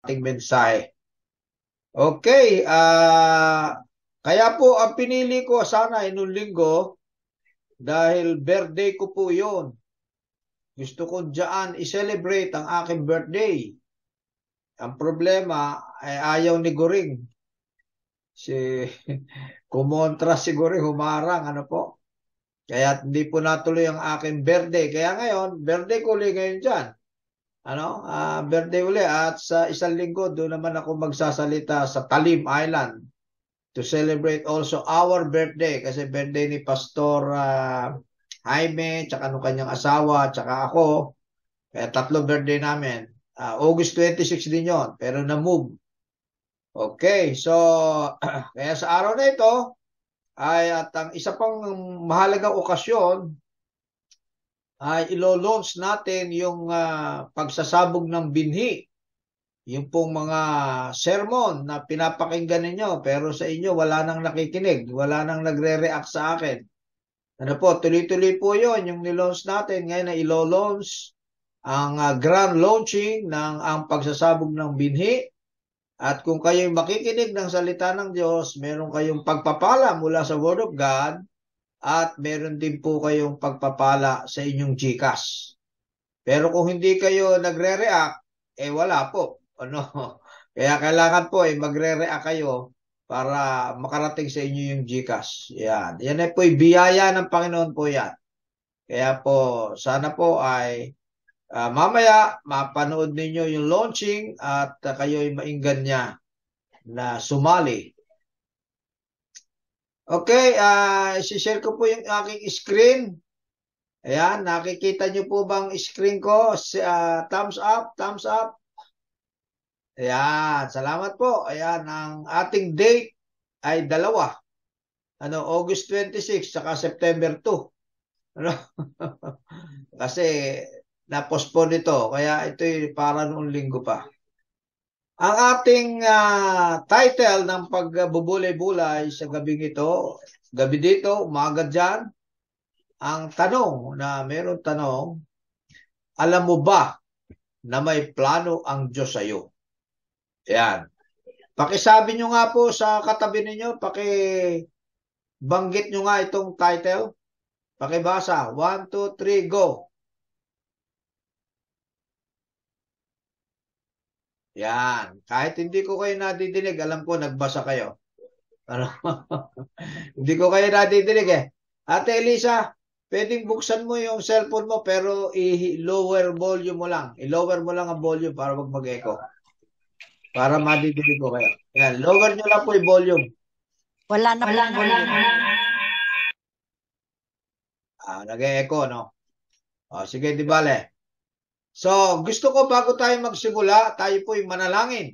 ating mensahe. Okay, kaya po ang pinili ko sana noong linggo dahil birthday ko po yun. Gusto ko dyan i-celebrate ang aking birthday. Ang problema ay ayaw ni Goring. Kumontra si Goring, humarang, ano po. Kaya hindi po natuloy ang aking birthday. Kaya ngayon, birthday ko ulit ngayon dyan. Birthday uli at sa isang linggo doon naman ako magsasalita sa Talim Island to celebrate also our birthday kasi birthday ni Pastor Jaime tsaka nung kanyang asawa tsaka ako. Kaya tatlo birthday namin. August 26 din yon pero na-move. Okay, so kaya sa araw na ito ay at ang isa pang mahalagang okasyon ay ilo-launch natin yung pagsasabog ng binhi. Yung pong mga sermon na pinapakinggan ninyo pero sa inyo wala nang nakikinig, wala nang nagre-react sa akin. Ano po, tuloy-tuloy po yun yung nilaunch natin. Ngayon na ilo-launch ang grand launching ng ang pagsasabog ng binhi. At kung kayo'y makikinig ng salita ng Diyos, meron kayong pagpapala mula sa Word of God at meron din po kayong pagpapala sa inyong GCash. Pero kung hindi kayo nagre-react, wala po. Kaya kailangan po magre-react kayo para makarating sa inyo yung GCash. Yan. Yan ay po biyaya ng Panginoon po yan. Kaya po, sana po ay mamaya mapanood ninyo yung launching at kayo'y mainggan niya na sumali. Okay, isi-share ko po yung aking screen. Ayan, nakikita nyo po bang screen ko? Thumbs up, thumbs up. Ayan, salamat po. Ayan, ang ating date ay dalawa. August 26 saka September 2. Kasi na-postpone ito. Kaya ito'y para noong linggo pa. Ang ating title ng pagbubulay-bulay sa gabing ito, gabi dito, umaga dyan, ang tanong na meron tanong, alam mo ba na may plano ang Diyos sa iyo? Yan. Pakisabi nyo nga po sa katabi ninyo, pakibanggit nyo nga itong title. Pakibasa. 1, 2, 3, go. Yan. Kahit hindi ko kayo nadidinig, alam ko nagbasa kayo. Hindi ko kayo nadidinig eh. Ate Elisa, pwedeng buksan mo yung cellphone mo pero i-lower volume mo lang. I-lower mo lang ang volume para wag mag-echo. Para madidinig ko kayo. Yan. Lower nyo lang po yung volume. Wala na. Nag-e-echo, no? Sige, di bale. So, gusto ko bago tayo magsimula, tayo po'y manalangin.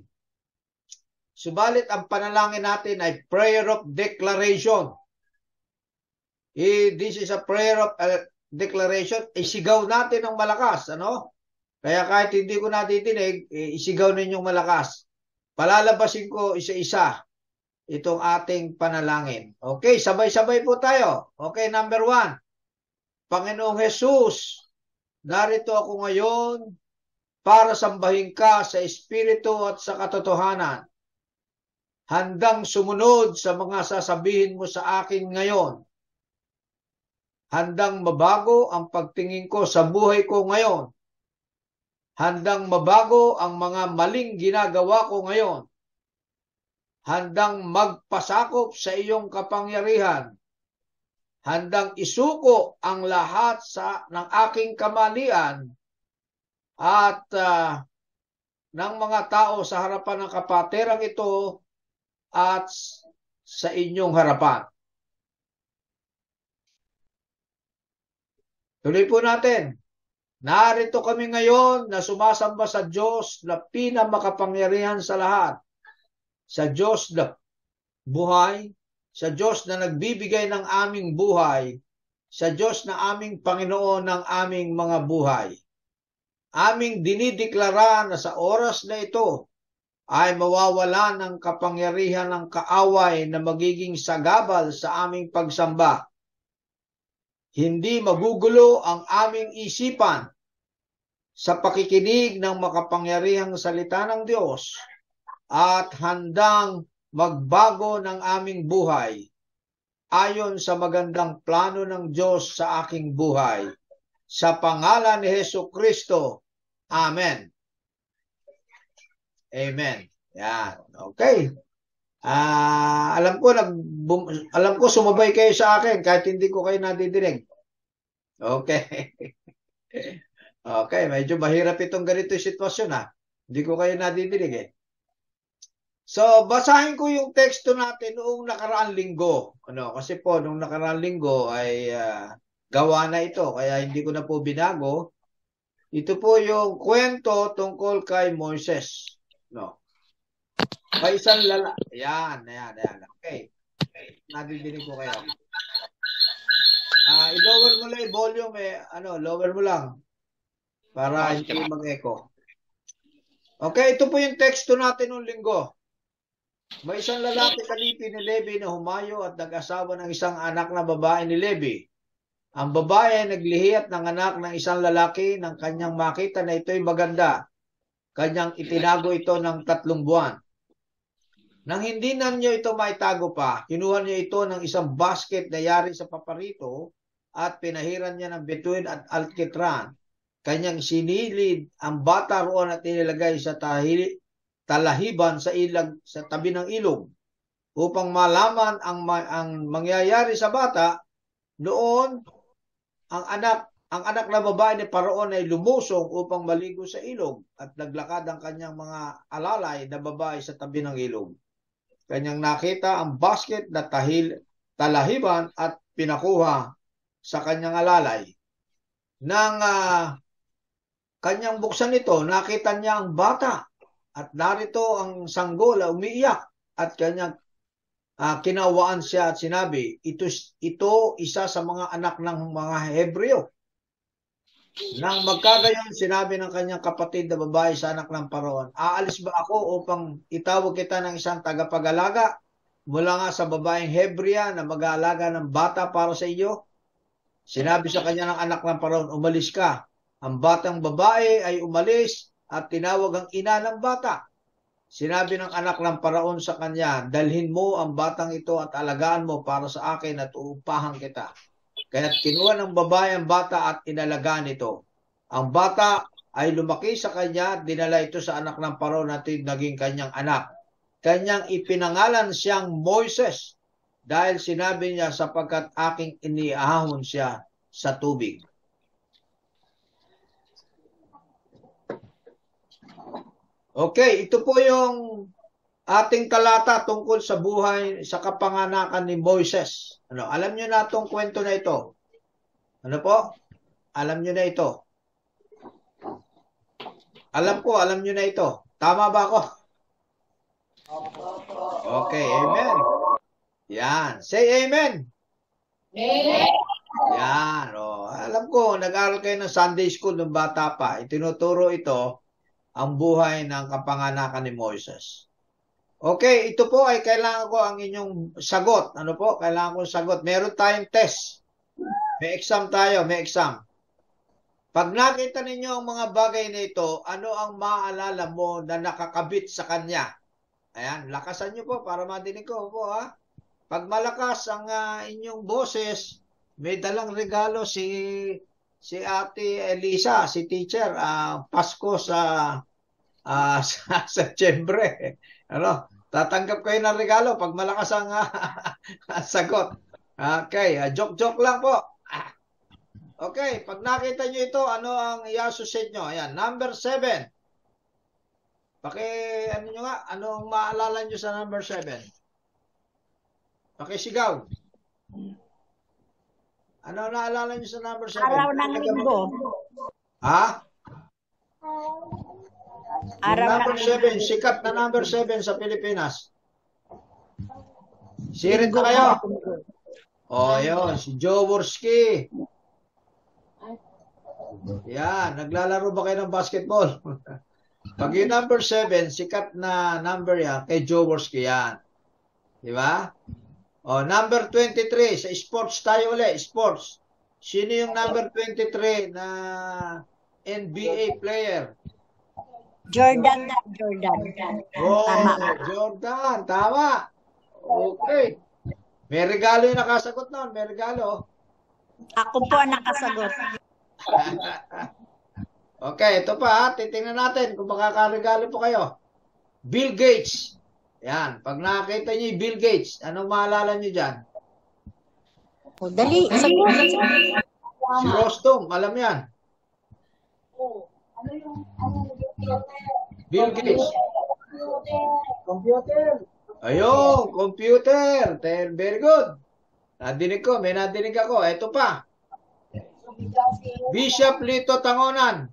Subalit, ang panalangin natin ay prayer of declaration. This is a prayer of declaration. Isigaw natin ng malakas, Kaya kahit hindi ko natidinig, isigaw ninyong malakas. Palalabasin ko isa-isa itong ating panalangin. Okay, sabay-sabay po tayo. Okay, number 1. Panginoong Jesus, narito ako ngayon para sambahin ka sa Espiritu at sa katotohanan. Handang sumunod sa mga sasabihin mo sa akin ngayon. Handang mabago ang pagtingin ko sa buhay ko ngayon. Handang mabago ang mga maling ginagawa ko ngayon. Handang magpasakop sa iyong kapangyarihan. Handang isuko ang lahat ng aking kamalian at ng mga tao sa harapan ng kapaterang ito at sa inyong harapan. Tuloy po natin. Narito kami ngayon na sumasamba sa Diyos na pinamakapangyarihan sa lahat. Sa Diyos na buhay, sa Diyos na nagbibigay ng aming buhay, sa Diyos na aming Panginoon ng aming mga buhay. Aming dinideklara na sa oras na ito ay mawawala ng kapangyarihan ng kaaway na magiging sagabal sa aming pagsamba. Hindi magugulo ang aming isipan. sa pakikinig ng makapangyarihang salita ng Diyos at handang magbago ng aming buhay ayon sa magandang plano ng Diyos sa aking buhay. Sa pangalan ni Jesucristo. Amen. Amen. Yan. Okay. Alam ko sumabay kayo sa akin kahit hindi ko kayo nadidinig. Okay. Okay, medyo mahirap itong ganito yung sitwasyon ha. Hindi ko kayo nadidinig eh. So, basahin ko yung teksto natin noong nakaraang linggo. Kasi po, noong nakaraang linggo ay gawa na ito, kaya hindi ko na po binago. Ito po yung kwento tungkol kay Moises. May isang Ayan. Okay. Nadidinig ko kayo. I-lower mo lang yung volume lower mo lang para hindi mag-echo. Okay, ito po yung teksto natin noong linggo. May isang lalaki kalipi ni Levi na humayo at nag-asawa ng isang anak na babae ni Levi. Ang babae ay naglihi at nanganak ng isang lalaki nang kanyang makita na ito'y maganda. Kanyang itinago ito ng 3 buwan. Nang hindi na niya ito maitago pa, kinuha niya ito ng isang basket na yari sa paparito at pinahiran niya ng bituin at alkitran. Kanyang sinilid ang bata roon at inilagay sa talahiban sa tabi ng ilog upang malaman ang mangyayari sa bata. Noon ang anak na babae ni Paraon ay lumusong upang maligo sa ilog at naglakad ang kanyang mga alalay na babae sa tabi ng ilog. Kanyang nakita ang basket na talahiban at pinakuha sa kanyang alalay. Nang kanyang buksan ito, nakita niya ang bata at narito ang sanggol na umiiyak at kanyang kinawaan siya at sinabi, ito isa sa mga anak ng mga Hebreo. Nang magkagayon, sinabi ng kanyang kapatid na babae sa anak ng Paraon, aalis ba ako upang itawag kita ng isang tagapag-alaga mula nga sa babaeng Hebrea na mag-aalaga ng bata para sa iyo? Sinabi sa kanya ng anak ng Paraon, umalis ka. Ang batang babae ay umalis at tinawag ang ina ng bata. Sinabi ng anak ng Paraon sa kanya, dalhin mo ang batang ito at alagaan mo para sa akin at uupahan kita. Kaya't kinuha ng babae ang bata at inalagaan ito. Ang bata ay lumaki sa kanya at dinala ito sa anak ng Paraon at naging kanyang anak. Kanyang ipinangalan siyang Moises dahil sinabi niya, sapagkat aking iniahon siya sa tubig. Okay, ito po yung ating talata tungkol sa buhay, sa kapanganakan ni Moises. Alam niyo na itong kwento na ito? Ano po? Alam niyo na ito? Alam niyo na ito. Tama ba ako? Okay, amen. Yan. Say amen. Amen. Yan. Alam ko, nag-aral kayo ng Sunday school nung bata pa. Itinuturo ito ang buhay ng kapanganakan ni Moises. Okay, ito po ay kailangan ko ang inyong sagot. Ano po? Kailangan ko sagot. Meron tayong test. May exam tayo, may exam. Pag nakita ninyo ang mga bagay na ito, ano ang maaalala mo na nakakabit sa kanya? Ayan, lakasan nyo po para madinig ko po ha. Pag malakas ang inyong boses, may dalang regalo si Ate Elisa, si teacher, Pasko sa Setyembre. Tatanggap kayo ng regalo pag malakas ang sagot. Okay, joke lang po. Okay, pag nakita nyo ito, ano ang i-associate nyo? Ayan, number 7. Nyo nga, anong maalala nyo sa number 7? Pakisigaw. Ano naalala nyo sa number 7? Araw ng linggo. Ha? Araw number 7, sikat na number 7 sa Pilipinas. Sirit na kayo. Yun, si Jaworski. Yan, naglalaro ba kayo ng basketball? Pag yung number 7, sikat na number yan, kay Jaworski yan. Di ba? Number 23, sa sports tayo ulit, sports. Sino yung number 23 na NBA player? Jordan. Oh, Tama. Jordan. Tama. Okay. May regalo yung nakasagot noon. May regalo. Ako po ang nakasagot. Okay, ito pa ha. Titingnan natin kung makakaregalo po kayo. Bill Gates. Yan. Pag nakakita niyo yung Bill Gates, anong maalala niyo dyan? O, dali. Sagot. Si Rostom. Alam yan. Bill Gates. Computer. Ayun, computer. Very good. Nadinig ko. May nadinig ako. Ito pa. Bishop Lito Tangonan.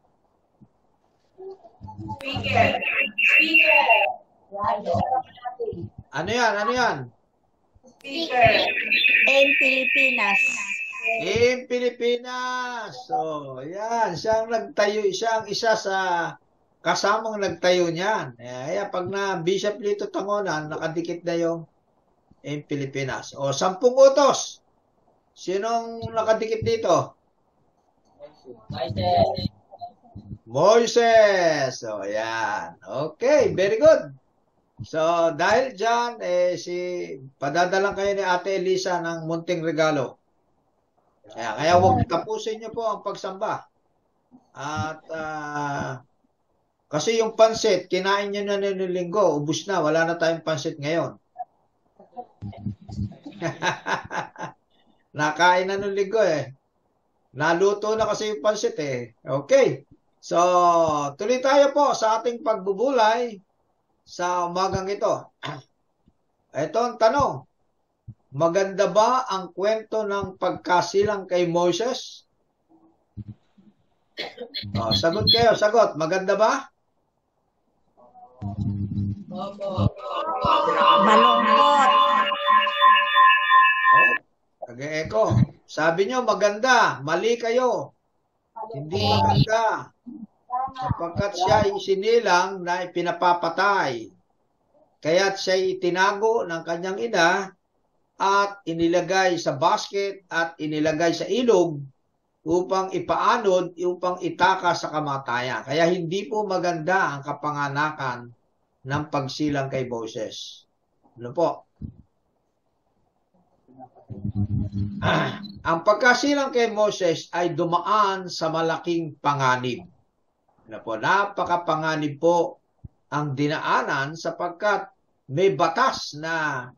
Ano yan? Ano yan? In Pilipinas. In Pilipinas. So, yan. Siya ang nagtayo. Siya ang isa sa kasamang nagtayo niyan. Kaya pag na Bishop Lito Tangonan, nakadikit na yung in Pilipinas. O, 10 utos. Sinong nakadikit dito? Moises. So, yan. Okay, very good. So, dahil dyan, padadalang kayo ni Ate Elisa ng munting regalo. Kaya huwag tapusin niyo po ang pagsamba. At, kasi yung pansit, kinain niyo na ng linggo, ubus na, wala na tayong pansit ngayon. Nakain na ng linggo eh. Naluto na kasi yung pansit eh. Okay. So, tuloy tayo po sa ating pagbubulay sa umagang ito. Ito ang tanong. Maganda ba ang kwento ng pagkasilang kay Moses? Sagot kayo, sagot. Maganda ba? Malungkot. Nag-echo. Sabi nyo maganda. Mali kayo. Hindi maganda. Sapagkat siya ay sinilang na ipinapapatay. Kaya't siya ay tinago ng kanyang ina at inilagay sa basket at inilagay sa ilog upang ipaanod, upang itaka sa kamatayan. Kaya hindi po maganda ang kapanganakan ng pagsilang kay Moses. Ano po? Ang pagkasilang kay Moses ay dumaan sa malaking panganib. Napakapanganib po ang dinaanan sapagkat may batas na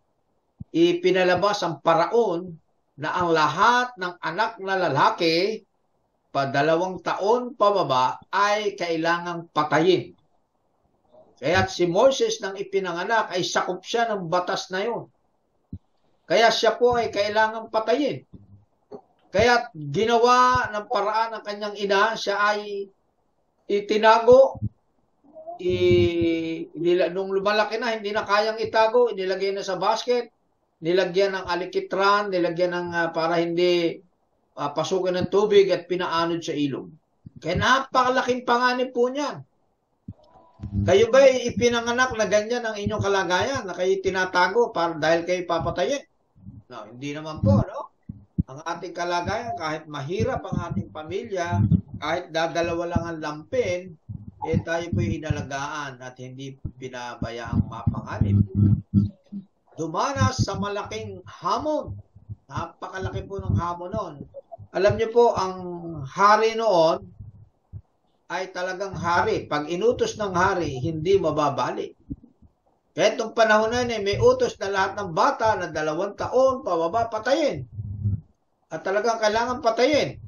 ipinalabas ang paraon na ang lahat ng anak na lalaki pa 2 taon pababa ay kailangang patayin. Kaya si Moses nang ipinanganak ay sakop siya ng batas na yun. Kaya siya po ay kailangang patayin. Kaya ginawa ng paraan ng kanyang ina, siya ay itinago. Nung lumalaki na, hindi na kayang itago, inilagay na sa basket, nilagyan ng alikitran, nilagyan ng para hindi pasukin ng tubig at pinaanod sa ilog. Kaya napakalaking panganib po niyan. Kayo ba ipinanganak na ganyan ang inyong kalagayan na kayo tinatago dahil kayo papatayin? No, hindi naman po, no? Ang ating kalagayan, kahit mahirap ang ating pamilya, kahit dadalawa lang ang lampin, tayo po inalagaan at hindi pinabayaang mapanganib. Dumanas sa malaking hamon. Napakalaki po ng hamon noon. Alam niyo po, ang hari noon ay talagang hari. Pag inutos ng hari, hindi mababalik. Kaya itong panahon na yun, may utos na lahat ng bata na 2 taon, pababa, patayin. At talagang kailangan patayin.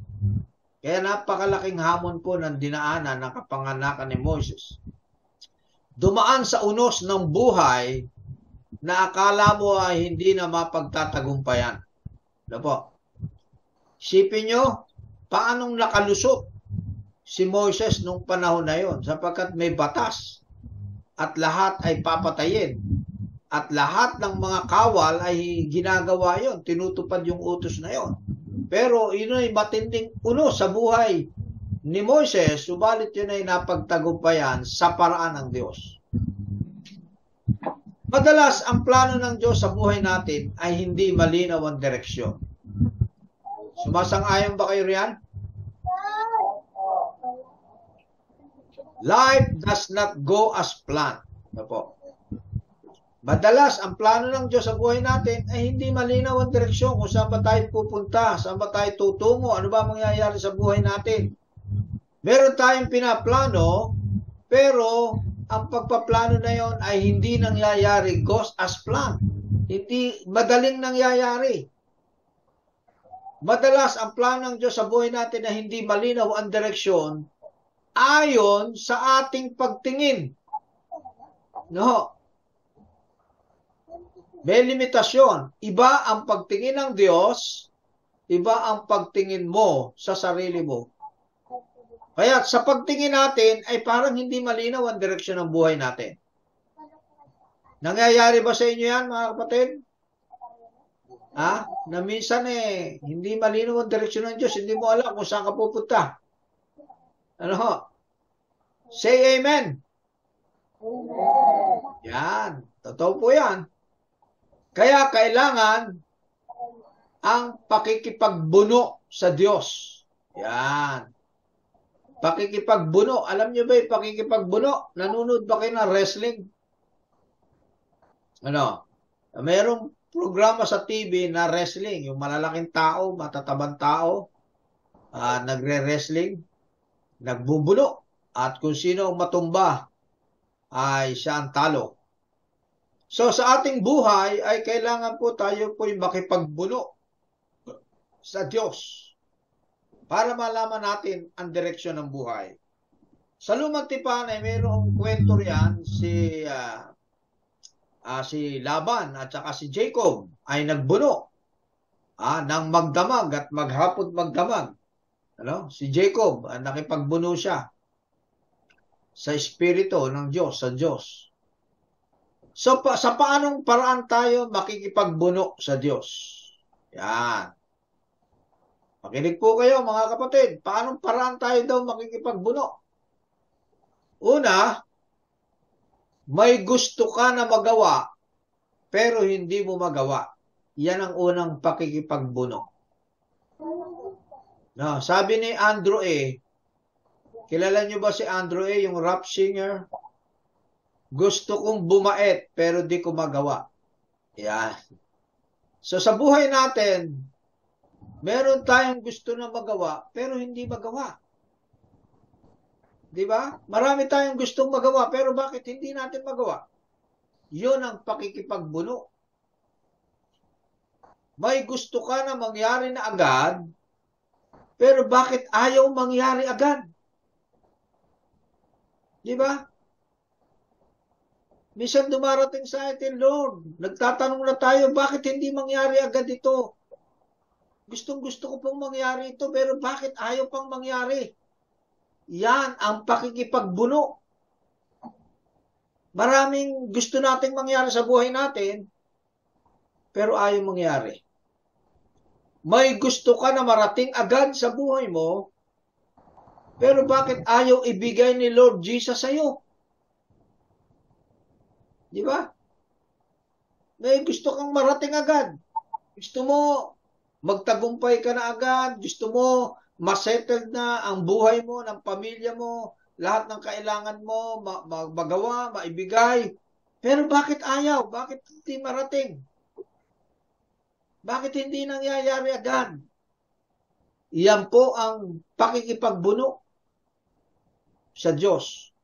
Kaya napakalaking hamon po ng dinaanan ng kapanganakan ni Moses. Dumaan sa unos ng buhay na akala mo ay hindi na mapagtatagumpayan. Ano po? Isipin nyo, paanong nakalusot si Moses nung panahon na yon, sapagkat may batas at lahat ay papatayin. At lahat ng mga kawal ay ginagawa yon, tinutupad yung utos na yon. Pero yun ay matinding unos sa buhay ni Moses, subalit yun ay napagtagumpayan sa paraan ng Diyos. Madalas, ang plano ng Diyos sa buhay natin ay hindi malinaw ang direksyon. Sumasang-ayon ba kayo riyan? Life does not go as planned. Ano po? Madalas, ang plano ng Diyos sa buhay natin ay hindi malinaw ang direksyon kung saan ba tayo pupunta, saan ba tayo tutungo, ano ba mangyayari sa buhay natin. Meron tayong pinaplano, pero ang pagpaplano na yon ay hindi nangyayari goes as planned. Hindi madaling nangyayari. Madalas, ang plano ng Diyos sa buhay natin na hindi malinaw ang direksyon ayon sa ating pagtingin. No? May limitasyon. Iba ang pagtingin ng Diyos, iba ang pagtingin mo sa sarili mo. Kaya sa pagtingin natin ay parang hindi malinaw ang direksyon ng buhay natin. Nangyayari ba sa inyo yan, mga kapatid? Na minsan hindi malinaw ang direksyon ng Diyos, hindi mo alam kung saan ka pupunta. Ano ho? Say amen. Yan. Totoo po yan. Kaya kailangan ang pakikipagbuno sa Diyos. Yan. Pakikipagbuno. Alam niyo ba yung pakikipagbuno? Nanonood ba kayo ng wrestling? Ano? Mayroong programa sa TV na wrestling. Yung malalaking tao, matatabang tao, nagre-wrestling, nagbubuno. At kung sino ang matumba, ay siya ang talo. So sa ating buhay ay kailangan po tayo po'y makipagbuno sa Diyos para malaman natin ang direksyon ng buhay. Sa Lumang Tipan ay mayroong kwento riyan si Laban at saka si Jacob ay nagbuno ng magdamag at maghapon magdamag. Ano? Si Jacob, nakipagbuno siya sa espiritu ng Diyos, sa Diyos. So, sa paanong paraan tayo makikipagbuno sa Diyos? Yan. Makinig po kayo, mga kapatid. Paanong paraan tayo daw makikipagbuno? Una, may gusto ka na magawa, pero hindi mo magawa. Yan ang unang pakikipagbuno. No, sabi ni Andrew A., kilala niyo ba si Andrew A., yung rap singer? Gusto kong bumait, pero di ko magawa. Yan. So sa buhay natin, meron tayong gusto na magawa, pero hindi magawa. Di ba? Marami tayong gustong magawa, pero bakit hindi natin magawa? Yun ang pakikipagbuno. May gusto ka na mangyari na agad, pero bakit ayaw mangyari agad? Di ba? Minsan dumarating sa atin, Lord, nagtatanong na tayo, bakit hindi mangyari agad ito? Gustong-gusto ko pong mangyari ito, pero bakit ayaw pang mangyari? Yan ang pakikipagbuno. Maraming gusto nating mangyari sa buhay natin, pero ayaw mangyari. May gusto ka na marating agad sa buhay mo, pero bakit ayaw ibigay ni Lord Jesus sa iyo? Di ba? May gusto kang marating agad. Gusto mo magtagumpay ka na agad. Gusto mo masettled na ang buhay mo, ng pamilya mo, lahat ng kailangan mo, magawa, maibigay. Pero bakit ayaw? Bakit hindi marating? Bakit hindi nangyayari agad? Iyan po ang pakikipagbuno sa Diyos.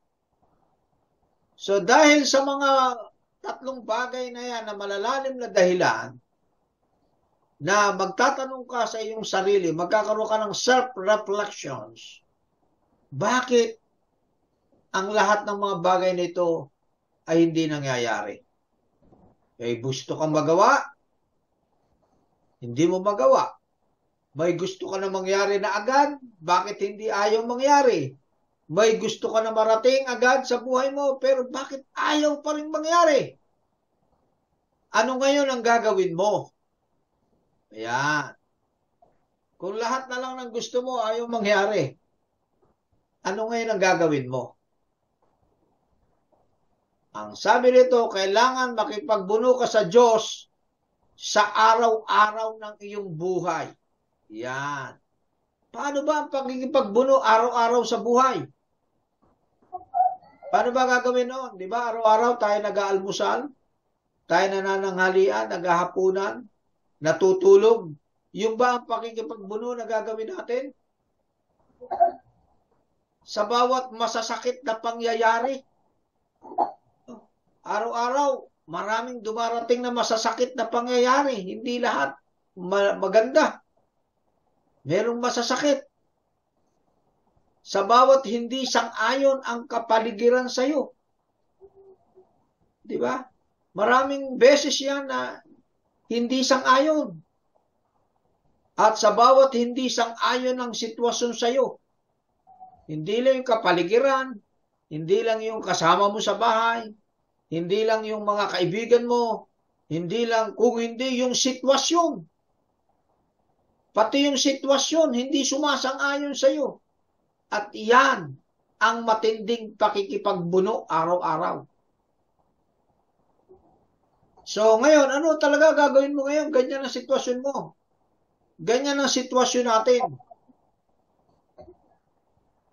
So dahil sa mga tatlong bagay na yan na malalalim na dahilan, na magtatanong ka sa iyong sarili, magkakaroon ka ng self-reflections, bakit ang lahat ng mga bagay nito ay hindi nangyayari? May gusto kang magawa, hindi mo magawa. May gusto ka na mangyari na agad, bakit hindi ayaw mangyari? May gusto ka na marating agad sa buhay mo, pero bakit ayaw pa rin mangyari? Ano ngayon ang gagawin mo? Ayan. Kung lahat na lang ng gusto mo ayaw mangyari, ano ngayon ang gagawin mo? Ang sabi nito, kailangan makipagbuno ka sa Diyos sa araw-araw ng iyong buhay. Yan. Paano ba ang pagkikipagbuno araw-araw sa buhay? Paano ba gagawin noon? Di ba? Araw-araw tayo nag-aalmusal, tayo nanananghalian, naghahapunan, natutulog. Yung ba ang pakikipagbuno na gagawin natin? Sa bawat masasakit na pangyayari, araw-araw, maraming dumarating na masasakit na pangyayari. Hindi lahat maganda. Merong masasakit. Sa bawat hindi sang-ayon ang kapaligiran sa iyo. Di ba? Maraming beses yan na hindi sang-ayon. At sa bawat hindi sang-ayon ang sitwasyon sa iyo, hindi lang yung kapaligiran, hindi lang yung kasama mo sa bahay, hindi lang yung mga kaibigan mo, hindi lang, kung hindi yung sitwasyon. Pati yung sitwasyon, hindi sumasang-ayon sa iyo. At iyan ang matinding pakikipagbuno araw-araw. So ngayon, ano talaga gagawin mo ngayon? Ganyan ang sitwasyon mo. Ganyan ang sitwasyon natin.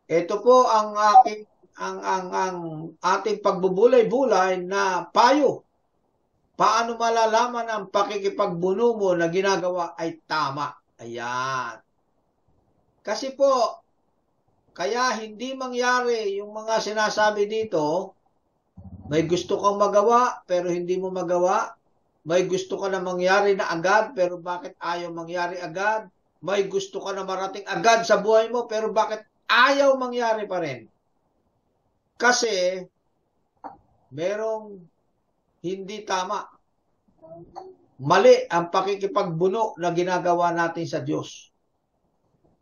Ito po ang ating pagbubulay-bulay na payo. Paano malalaman ang pakikipagbuno mo na ginagawa ay tama? Ayan. Kasi po, kaya hindi mangyari yung mga sinasabi dito, may gusto kang magawa pero hindi mo magawa. May gusto ka na mangyari na agad pero bakit ayaw mangyari agad? May gusto ka na marating agad sa buhay mo pero bakit ayaw mangyari pa rin? Kasi merong hindi tama. Mali ang pakikipagbuno na ginagawa natin sa Diyos.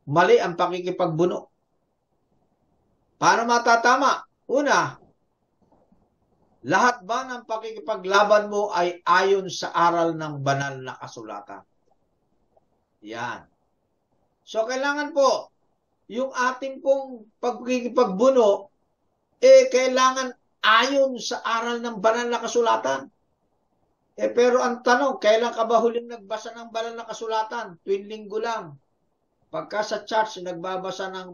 Mali ang pakikipagbuno. Paano matatama? Una, lahat ba ng pakikipaglaban mo ay ayon sa aral ng banal na kasulatan? Yan. So, kailangan po, yung ating pong pagkikipagbuno, kailangan ayon sa aral ng banal na kasulatan. Pero ang tanong, kailan ka ba huling nagbasa ng banal na kasulatan? Tuwing linggo lang. Pagka sa church,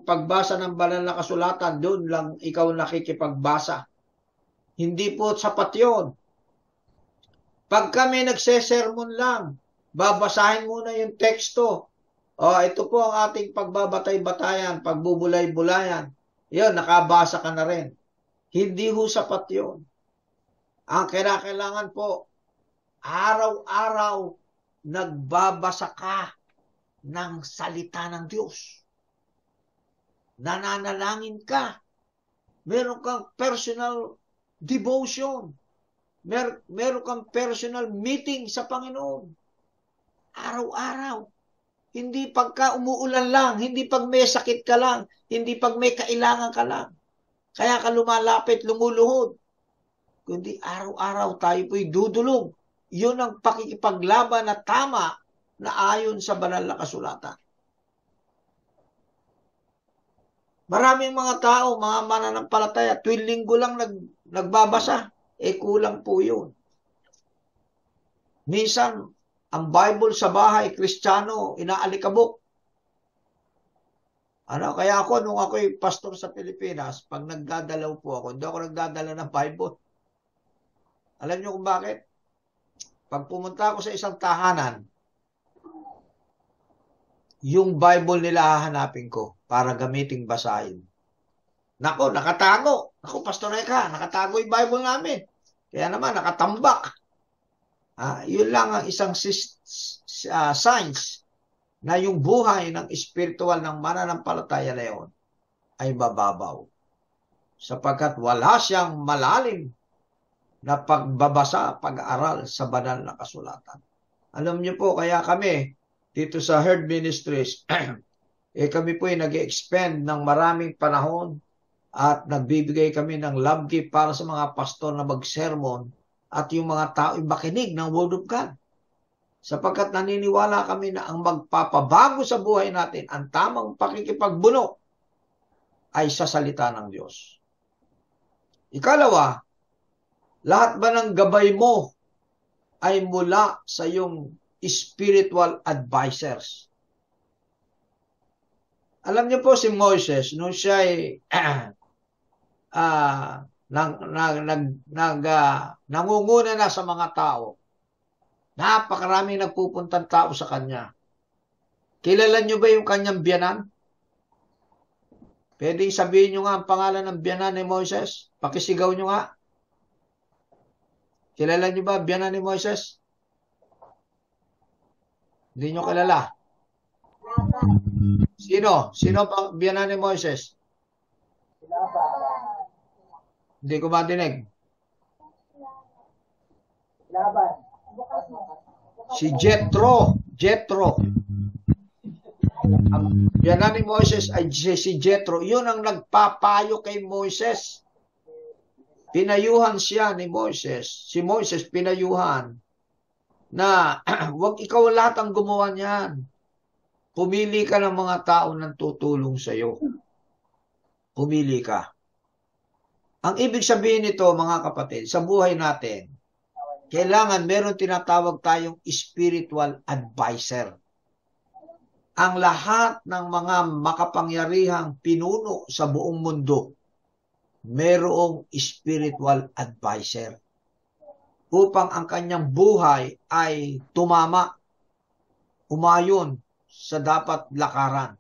pagbasa ng banal na kasulatan, doon lang ikaw nakikipagbasa. Hindi po sapat yun. Pag kami nagsesermon lang, babasahin muna yung teksto. Ito po ang ating pagbabatay-batayan, pagbubulay-bulayan. Yun, nakabasa ka na rin. Hindi ho sapat yun. Ang kailangan po, araw-araw, nagbabasa ka ng salita ng Diyos. Nananalangin ka. Meron kang personal devotion. Meron kang personal meeting sa Panginoon. Araw-araw. Hindi pagka umuulan lang, hindi pag may sakit ka lang, hindi pag may kailangan ka lang. Kaya ka lumalapit, lumuluhod. Kundi araw-araw tayo po'y dudulog. Yun ang pakikipaglaban na tama na ayon sa banal na kasulatan. Maraming mga tao, mga mananampalataya, tuwing linggo lang nagbabasa. Kulang po yun. Minsan, ang Bible sa bahay, Kristiyano, inaalikabok. Kaya ako, nung ako'y pastor sa Pilipinas, pag nagdadalaw po ako, hindi ako nagdadala ng Bible. Alam niyo kung bakit? Pag pumunta ako sa isang tahanan, yung Bible nila hahanapin ko para gamiting basahin. Nako, nakatago. Nako, Pastor Eka, nakatago yung Bible namin. Kaya naman, nakatambak. Yun lang ang isang signs na yung buhay ng spiritual ng mananampalataya na yun ay mababaw. Sapagkat wala siyang malalim na pagbabasa, pag-aaral sa banal na kasulatan. Alam niyo po, kaya kami, dito sa Herd Ministries, kami po ay nag-expend ng maraming panahon at nagbibigay kami ng love gift para sa mga pastor na mag-sermon at yung mga tao ay makinig ng Word of God. Sapagkat naniniwala kami na ang magpapabago sa buhay natin, ang tamang pakikipagbuno, ay sa salita ng Diyos. Ikalawa, lahat ba ng gabay mo ay mula sa iyong spiritual advisors? Alam niyo po si Moses, nung siya ay nangunguna na sa mga tao. Napakaraming nagpupuntang tao sa kanya. Kilala nyo ba yung kanyang biyanan? Pwede sabihin nyo nga ang pangalan ng biyanan ni Moises? Pakisigaw nyo nga. Kilala nyo ba biyanan ni Moises? Hindi nyo kilala. Sino? Sino ba biyanan ni Moises? Hindi ko madinig. Si Jethro. Jethro. Ang biyanan ni Moises ay si Jethro. Yun ang nagpapayo kay Moises. Pinayuhan siya ni Moises. Si Moises pinayuhan na wag ikaw lahat ang gumawa niyan. Pumili ka ng mga tao na tutulong sa iyo. Pumili ka. Ang ibig sabihin nito, mga kapatid, sa buhay natin, kailangan meron tinatawag tayong spiritual advisor. Ang lahat ng mga makapangyarihang pinuno sa buong mundo, merong spiritual advisor upang ang kanyang buhay ay tumama, umayon sa dapat lakaran.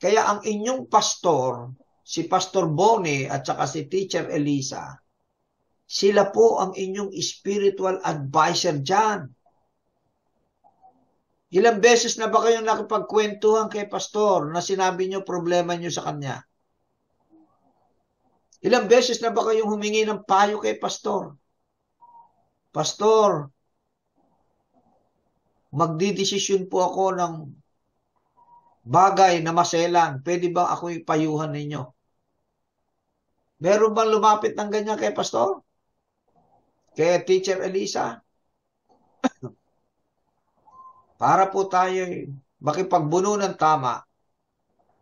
Kaya ang inyong pastor, si Pastor Bonnie at saka si Teacher Elisa, sila po ang inyong spiritual advisor dyan. Ilang beses na ba kayong nakipagkwentuhan kay Pastor na sinabi nyo problema nyo sa kanya? Ilang beses na ba kayong humingi ng payo kay Pastor? Pastor, magdidesisyon po ako ng bagay na maselan. Pwede ba ako ipayuhan ninyo? Meron bang lumapit ng ganyan kay Pastor? Kay Teacher Elisa? Para po tayo makipagbuno ng tama,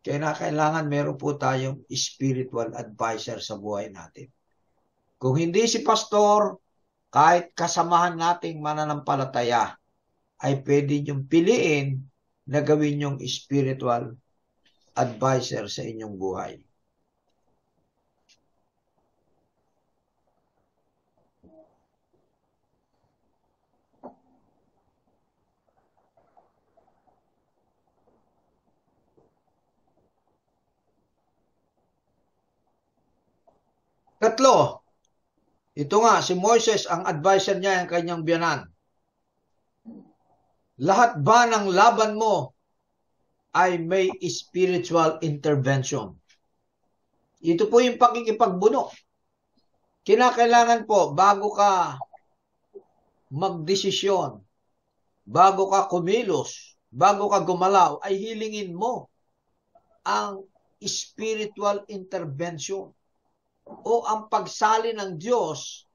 kailangan meron po tayong spiritual advisor sa buhay natin. Kung hindi si Pastor, kahit kasamahan nating mananampalataya, ay pwede niyong piliin na gawin niyong spiritual advisor sa inyong buhay. Tatlo, ito nga, si Moises, ang advisor niya, ang kanyang biyanan. Lahat ba ng laban mo ay may spiritual intervention? Ito po yung pakikipagbuno. Kinakailangan po, bago ka magdesisyon, bago ka kumilos, bago ka gumalaw, ay hilingin mo ang spiritual intervention o ang pagsali ng Diyos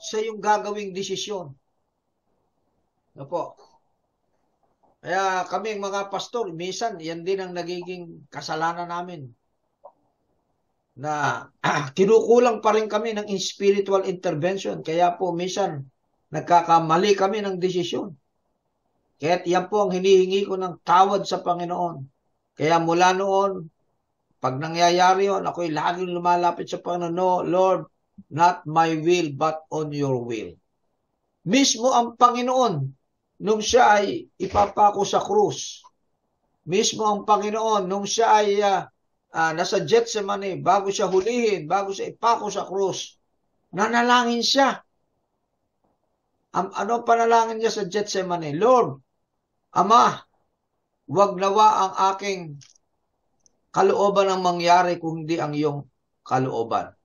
sa iyong gagawing desisyon. Ano po? Kaya kami mga pastor, minsan yan din ang nagiging kasalanan namin. Na kinukulang pa rin kami ng spiritual intervention. Kaya po minsan nagkakamali kami ng desisyon. Kaya yan po ang hinihingi ko ng tawad sa Panginoon. Kaya mula noon, pag nangyayari yun, ako'y laging lumalapit sa Panginoon, no, Lord, not my will, but on your will. Mismo ang Panginoon, nung siya ay ipapako sa krus, mismo ang Panginoon, nung siya ay nasa Gethsemane, bago siya hulihin, bago siya ipako sa krus, nanalangin siya. Ano panalangin niya sa Gethsemane? Lord, Ama, wag nawa ang aking kalooban ang mangyari kung hindi ang iyong kalooban.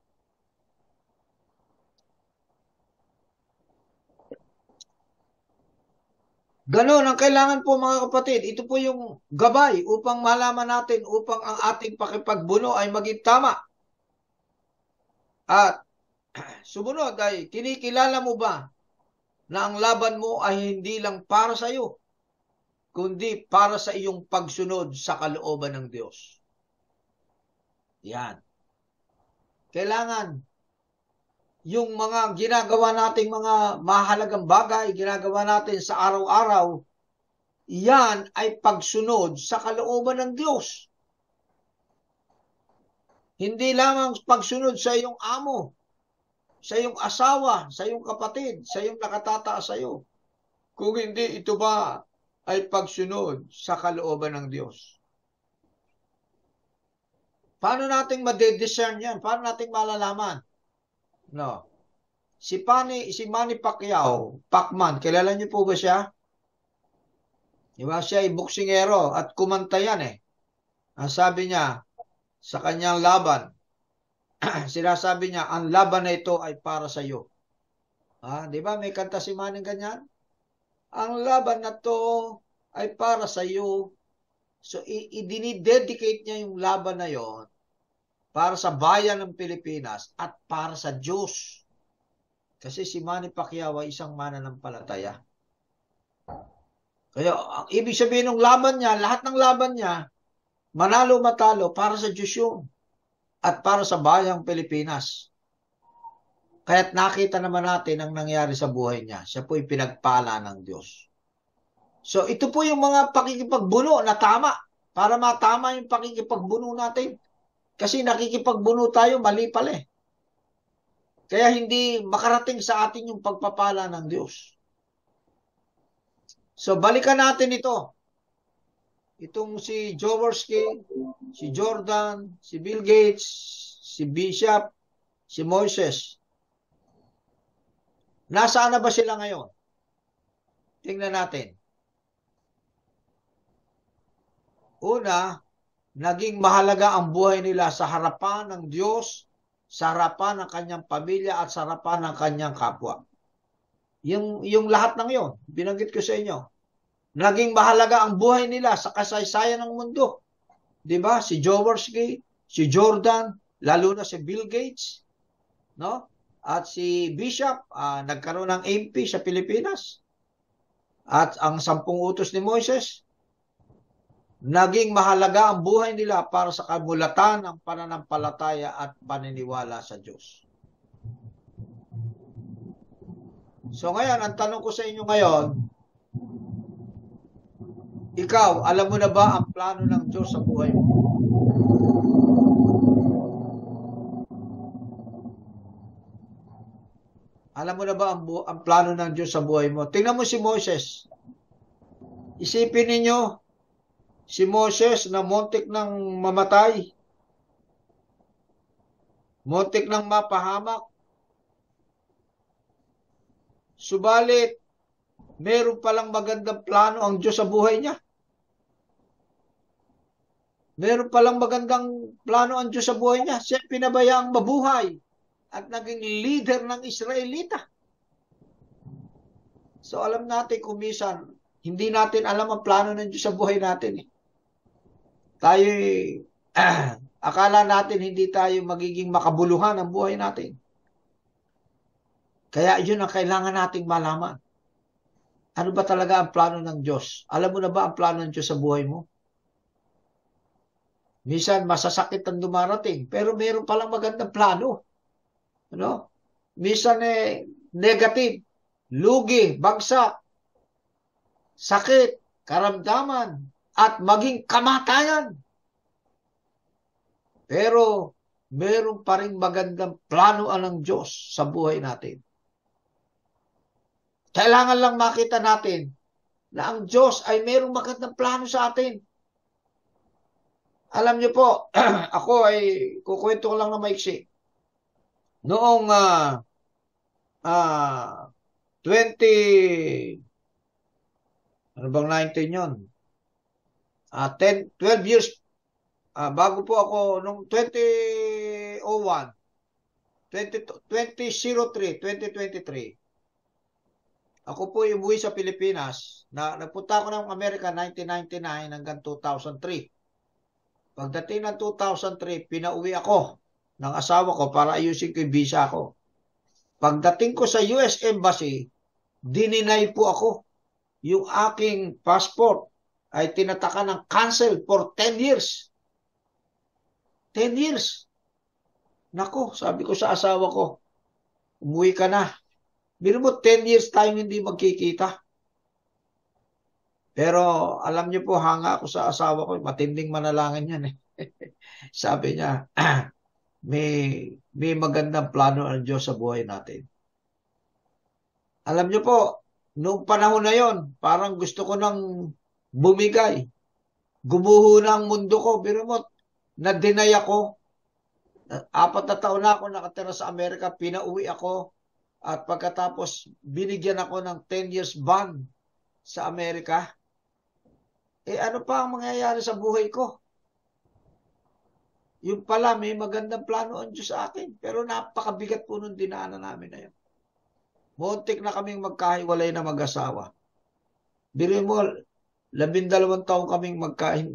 Ganon ang kailangan po mga kapatid. Ito po yung gabay upang malaman natin, upang ang ating pakipagbuno ay maging tama. At sumunod ay, kinikilala mo ba na ang laban mo ay hindi lang para sa iyo, kundi para sa iyong pagsunod sa kalooban ng Diyos. Yan. Kailangan yung mga ginagawa nating mga mahalagang bagay, ginagawa natin sa araw-araw, yan ay pagsunod sa kalooban ng Diyos. Hindi lamang pagsunod sa iyong amo, sa iyong asawa, sa iyong kapatid, sa iyong nakatataas sa iyo. Kung hindi, ito ba ay pagsunod sa kalooban ng Diyos? Paano natin madediscern yan? Paano natin malalaman? No. Si Manny Pacman, kilala niyo po ba siya? Diba? Siya ay boksingero at kumanta yan eh. Ang sabi niya sa kanyang laban, sinasabi niya, ang laban na ito ay para sa iyo. Di ba? May kanta si Manny ganyan? Ang laban na to ay para sa iyo. So, i-dedicate niya yung laban na yon para sa bayan ng Pilipinas at para sa Diyos. Kasi si Manny Pacquiao ay isang mananampalataya. Kaya, ang ibig sabihin ng laban niya, lahat ng laban niya, manalo matalo, para sa Diyos yun. At para sa bayang Pilipinas. Kaya't nakita naman natin ang nangyari sa buhay niya. Siya po'y pinagpala ng Diyos. So, ito po yung mga pakikipagbuno na tama. Para matama yung pakikipagbuno natin. Kasi nakikipagbuno tayo, mali pala eh. Kaya hindi makarating sa atin yung pagpapala ng Diyos. So, balikan natin ito. Itong si Jaworski, si Jordan, si Bill Gates, si Bishop, si Moses. Nasaan na ba sila ngayon? Tingnan natin. Una, naging mahalaga ang buhay nila sa harapan ng Diyos, sa harapan ng kanyang pamilya at sa harapan ng kanyang kapwa. Yung lahat ng yon, binanggit ko sa inyo. Naging mahalaga ang buhay nila sa kasaysayan ng mundo. 'Di ba? Si Jaworski, si Jordan, lalo na si Bill Gates, no? At si Bishop, nagkaroon ng MP sa Pilipinas. At ang 10 utos ni Moises, naging mahalaga ang buhay nila para sa kamulatan ng pananampalataya at paniniwala sa Diyos. So ngayon, ang tanong ko sa inyo ngayon, ikaw, alam mo na ba ang plano ng Diyos sa buhay mo? Alam mo na ba ang plano ng Diyos sa buhay mo? Tingnan mo si Moses. Isipin ninyo, si Moses na muntik ng mamatay, muntik ng mapahamak, subalit, meron palang magandang plano ang Diyos sa buhay niya. Meron palang magandang plano ang Diyos sa buhay niya. Siya pinabayaang mabuhay at naging leader ng Israelita. So alam natin kung minsan, hindi natin alam ang plano ng Diyos sa buhay natin. Tayo, akala natin hindi tayo magiging makabuluhan ang buhay natin. Kaya yun ang kailangan nating malaman. Ano ba talaga ang plano ng Diyos? Alam mo na ba ang plano ng Diyos sa buhay mo? Minsan masasakit ang dumarating, pero meron palang magandang plano. Ano? Minsan negative, lugi, bagsak, sakit, karamdaman, at maging kamatayan. Pero meron pa rin magandang plano ng Diyos sa buhay natin. Kailangan lang makita natin na ang Diyos ay mayroong magandang plano sa atin. Alam niyo po, ako ay kukwento ko lang na maiksi. Noong 12 yun? 12 years, bago po ako, noong 2001, 2023, ako po umuwi sa Pilipinas. Nagpunta ako ng Amerika 1999 hanggang 2003. Pagdating ng 2003, pinauwi ako ng asawa ko para ayusin ko yung visa ko. Pagdating ko sa US Embassy, dininay po ako. Yung aking passport ay tinataka ng cancel for 10 years. 10 years. Nako, sabi ko sa asawa ko, umuwi ka na. Biro mo, 10 years tayong hindi magkikita. Pero alam niyo po, hanga ako sa asawa ko. Matinding manalangin yan eh. Sabi niya, may magandang plano ang Diyos sa buhay natin. Alam niyo po, noong panahon na yon, parang gusto ko nang bumigay. Gumuho na ang mundo ko. Pero mo, na-deny ako. 4 na taon na ako nakatira sa Amerika, pinauwi ako. At pagkatapos, binigyan ako ng 10 years ban sa Amerika. Ano pa ang mangyayari sa buhay ko? Yung pala, may magandang plano ang Diyos sa akin. Pero napakabigat po nung dinaanan namin na yun. Muntik na kaming magkahiwalay na mag-asawa. Biruin mo, 12 taon kaming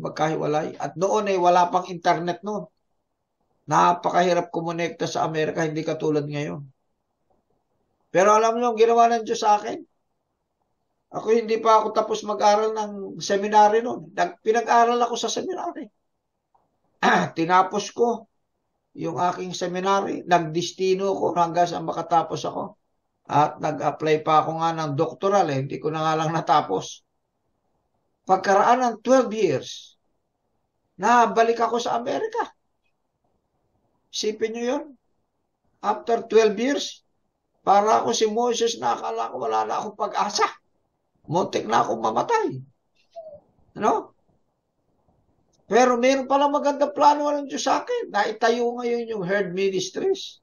magkahiwalay. At noon wala pang internet noon. Napakahirap kumonekta sa Amerika, hindi katulad ngayon. Pero alam niyo, ang ginawa ng Diyos sa akin? Ako hindi pa ako tapos mag-aral ng seminary noon. Pinag-aral ako sa seminary. Tinapos ko yung aking seminary. Nagdestino ko hanggang sa makatapos ako. At nag-apply pa ako nga ng doctoral. Hindi ko na nga lang natapos. Pagkaraan ng 12 years, nabalik ako sa Amerika. Isipin nyo yun. After 12 years, para ako si Moses na akala ko wala na akong pag-asa. Muntik na akong mamatay. Ano? Pero meron palang magandang plano ng Diyos sa akin. Naitayo ngayon yung Herd Ministries.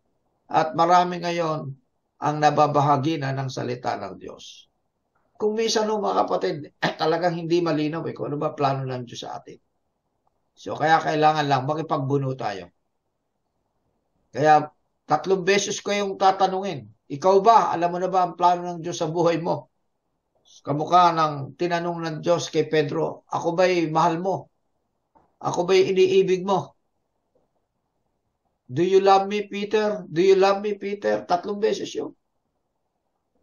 At marami ngayon ang nababahagi na ng salita ng Diyos. Kung minsan mga kapatid, talagang hindi malinaw kung ano ba plano ng Diyos sa atin. So kaya kailangan lang makipagbuno tayo. Kaya 3 beses ko yung tatanungin. Ikaw ba, alam mo na ba ang plano ng Diyos sa buhay mo? Kamukha ng tinanong ng Diyos kay Pedro, ako ba'y mahal mo? Ako ba'y iniibig mo? Do you love me, Peter? Do you love me, Peter? 3 beses yun.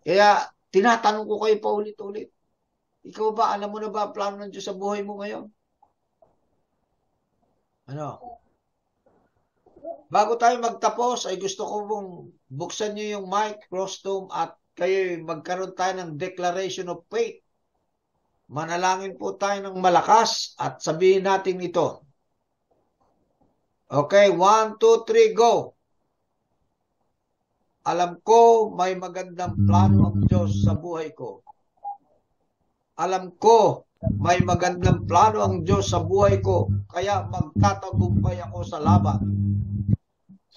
Kaya tinatanong ko kayo paulit-ulit. Ikaw ba, alam mo na ba ang plano ng Diyos sa buhay mo ngayon? Ano? Bago tayo magtapos, ay gusto ko mong buksan nyo yung mic, Rostom, at kayo magkaroon tayo ng declaration of faith. Manalangin po tayo ng malakas at sabihin natin ito. Okay, 1, 2, 3, go! Alam ko may magandang plano ang Diyos sa buhay ko. Alam ko may magandang plano ang Diyos sa buhay ko, kaya magtatagumpay ako sa laban.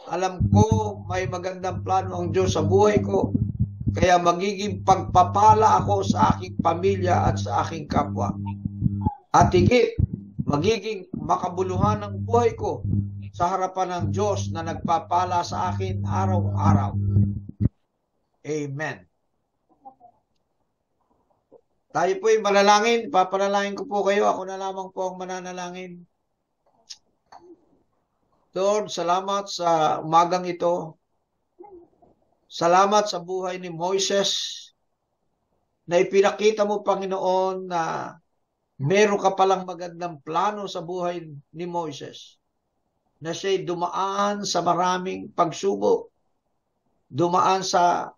Alam ko may magandang plano ang Diyos sa buhay ko, kaya magiging pagpapala ako sa aking pamilya at sa aking kapwa. At higit, magiging makabuluhan ang buhay ko sa harapan ng Diyos na nagpapala sa akin araw-araw. Amen. Tayo po'y manalangin. Papanalangin ko po kayo. Ako na lamang po ang mananalangin. Lord, salamat sa umagang ito. Salamat sa buhay ni Moises na ipinakita mo, Panginoon, na meron ka palang magandang plano sa buhay ni Moises. Na siya'y dumaan sa maraming pagsubok. Dumaan sa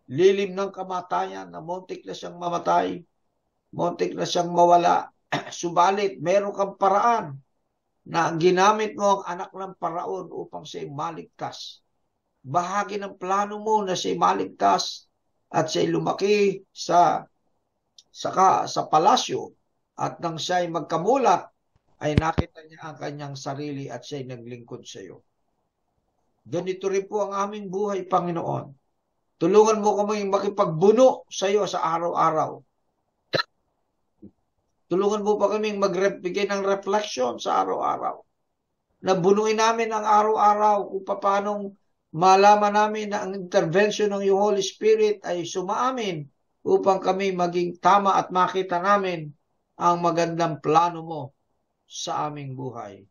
lilim ng kamatayan na muntik na siyang mamatay. Muntik na siyang mawala. Subalit, meron kang paraan na ginamit mo ang anak ng Paraon upang siya'y maligtas. Bahagi ng plano mo na siya'y maligtas at siya'y lumaki sa palasyo, at nang siya'y magkamulat ay nakita niya ang kanyang sarili at siya'y naglingkod sa iyo. Ganito rin po ang aming buhay, Panginoon. Tulungan mo kaming makipagbuno sa iyo sa araw-araw. Tulungan mo pa kaming magbigay ng reflection sa araw-araw. Nabunuin namin ang araw-araw kung paanong malaman namin na ang intervention ng iyong Holy Spirit ay sumaamin upang kami maging tama at makita namin ang magandang plano mo sa aming buhay.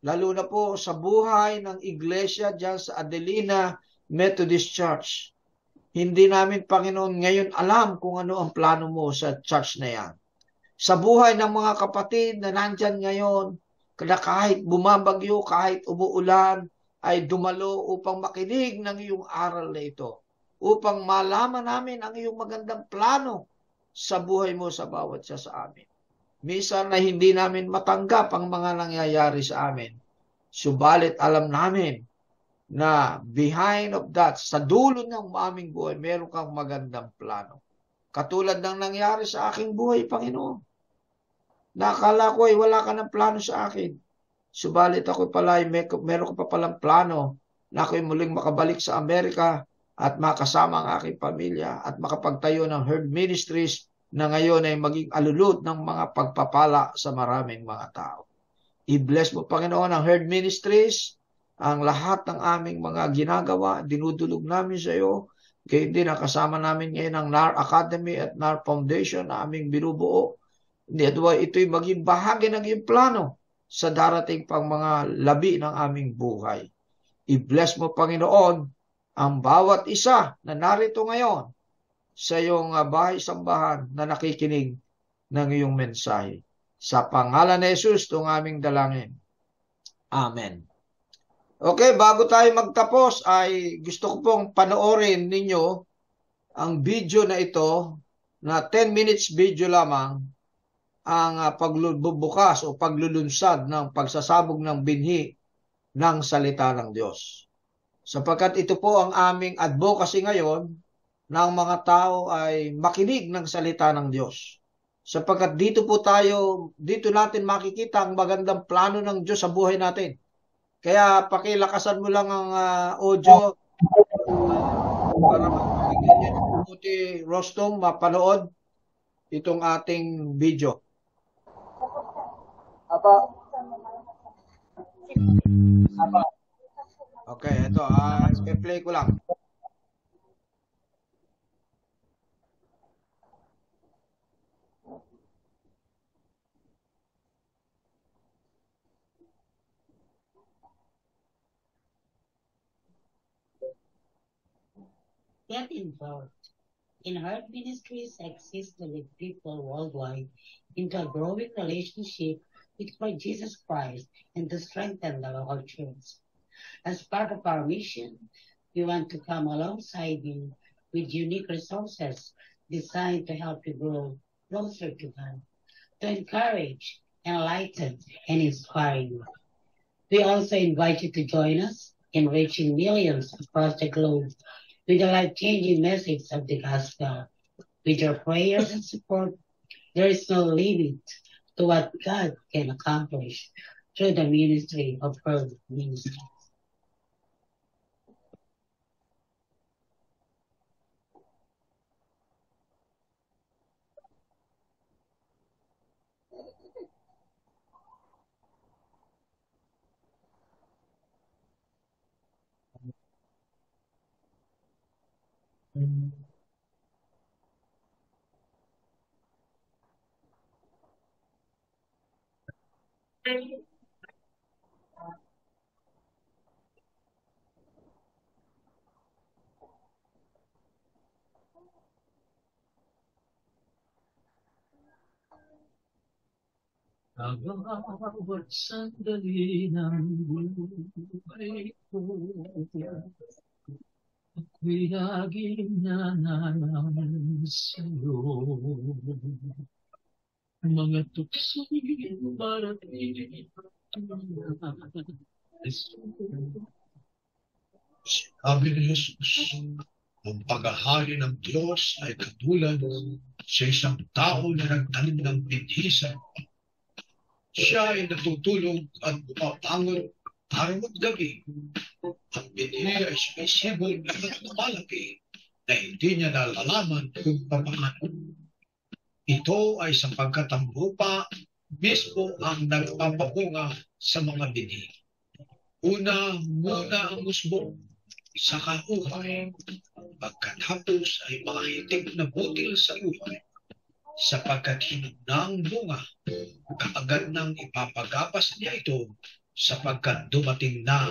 Lalo na po sa buhay ng iglesia dyan sa Adelina Methodist Church. Hindi namin, Panginoon, ngayon alam kung ano ang plano mo sa church na yan. Sa buhay ng mga kapatid na nandyan ngayon, na kahit bumabagyo, kahit umuulan, ay dumalo upang makinig ng iyong aral na ito. Upang malaman namin ang iyong magandang plano sa buhay mo sa bawat isa sa amin. Minsan na hindi namin matanggap ang mga nangyayari sa amin. Subalit alam namin na behind of that, sa dulo ng aming buhay, meron kang magandang plano. Katulad ng nangyari sa aking buhay, Panginoon. Nakala ko ay wala ka ng plano sa akin. Subalit ako pala ay meron ko pa palang plano na ako'y muling makabalik sa Amerika at makasama ang aking pamilya at makapagtayo ng Herd Ministries na ngayon ay maging alulod ng mga pagpapala sa maraming mga tao. I-bless mo, Panginoon, ang Herd Ministries, ang lahat ng aming mga ginagawa, dinudulog namin sa iyo. Kaya din, nakasama namin ngayon ang NAR Academy at NAR Foundation na aming binubuo. Ito'y maging bahagi ng iyong plano sa darating pang mga labi ng aming buhay. I-bless mo, Panginoon, ang bawat isa na narito ngayon sa iyong bahay-sambahan na nakikinig ng iyong mensahe. Sa pangalan ni Jesus, itong aming dalangin. Amen. Okay, bago tayo magtapos, ay gusto ko pong panoorin ninyo ang video na ito, na 10 minutes video lamang, ang pagbubukas o paglulunsad ng pagsasabog ng binhi ng salita ng Diyos. Sapagkat ito po ang aming advocacy ngayon, na ang mga tao ay makinig ng salita ng Diyos. Sapagkat dito natin makikita ang magandang plano ng Diyos sa buhay natin. Kaya pakilakasan mo lang ang audio para mapakinggan niyo ng mabuti, Rostom, mapanood itong ating video. Okay, ito. I-play ko lang. Get involved. In Heart Ministries exists to lead people worldwide into a growing relationship with Lord Jesus Christ and to strengthen the local church. As part of our mission, we want to come alongside you with unique resources designed to help you grow closer to God, to encourage, enlighten, and inspire you. We also invite you to join us in reaching millions across the globe with the life-changing message of the gospel. With your prayers and support, there is no limit to what God can accomplish through the ministry of Herd Ministries. Bawat sandali ng buhay ko, ako'y laging nananalig sa'yo. Mga tuksong marating sabi ni Jesus, ang paghahari ng Diyos ay katulad sa isang tao na nagtanim ng binhi sa lupa. Siya ay natutulog at pumapangon araw at gabi. Ang binhi ay sumisibol na malaki na hindi niya nalalaman kung paano. Ito ay sapagkat ang lupa mismo ang nagpapabunga sa mga binhi. Una muna ang musbo, saka uhay. Pagkatapos ay mga hitik na butil sa uhay. Sapagkat hinunang bunga, kaagad nang ipapagapas niya ito sapagkat dumating na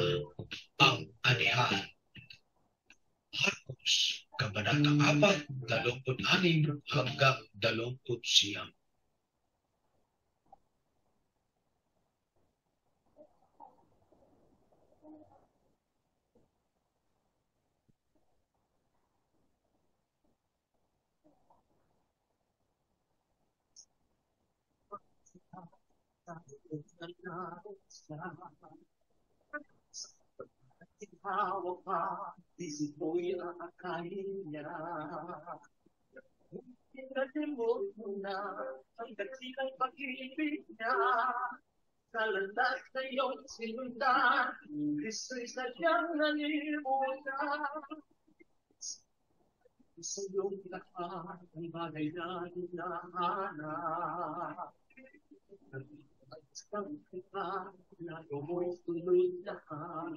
ang anihan. Marcos, Kabanata 4, 26 hanggang 29. hawak pa, isip ko'y akakain niya. Pinalimot mo na ang dakilang pag-ibig niya. Sa landas na iyong sinundan, Kristo'y sadyang nalimutan. Sa iyong lahat ang bagay na hinahanap. Sa kita na tumoy sunod lahat.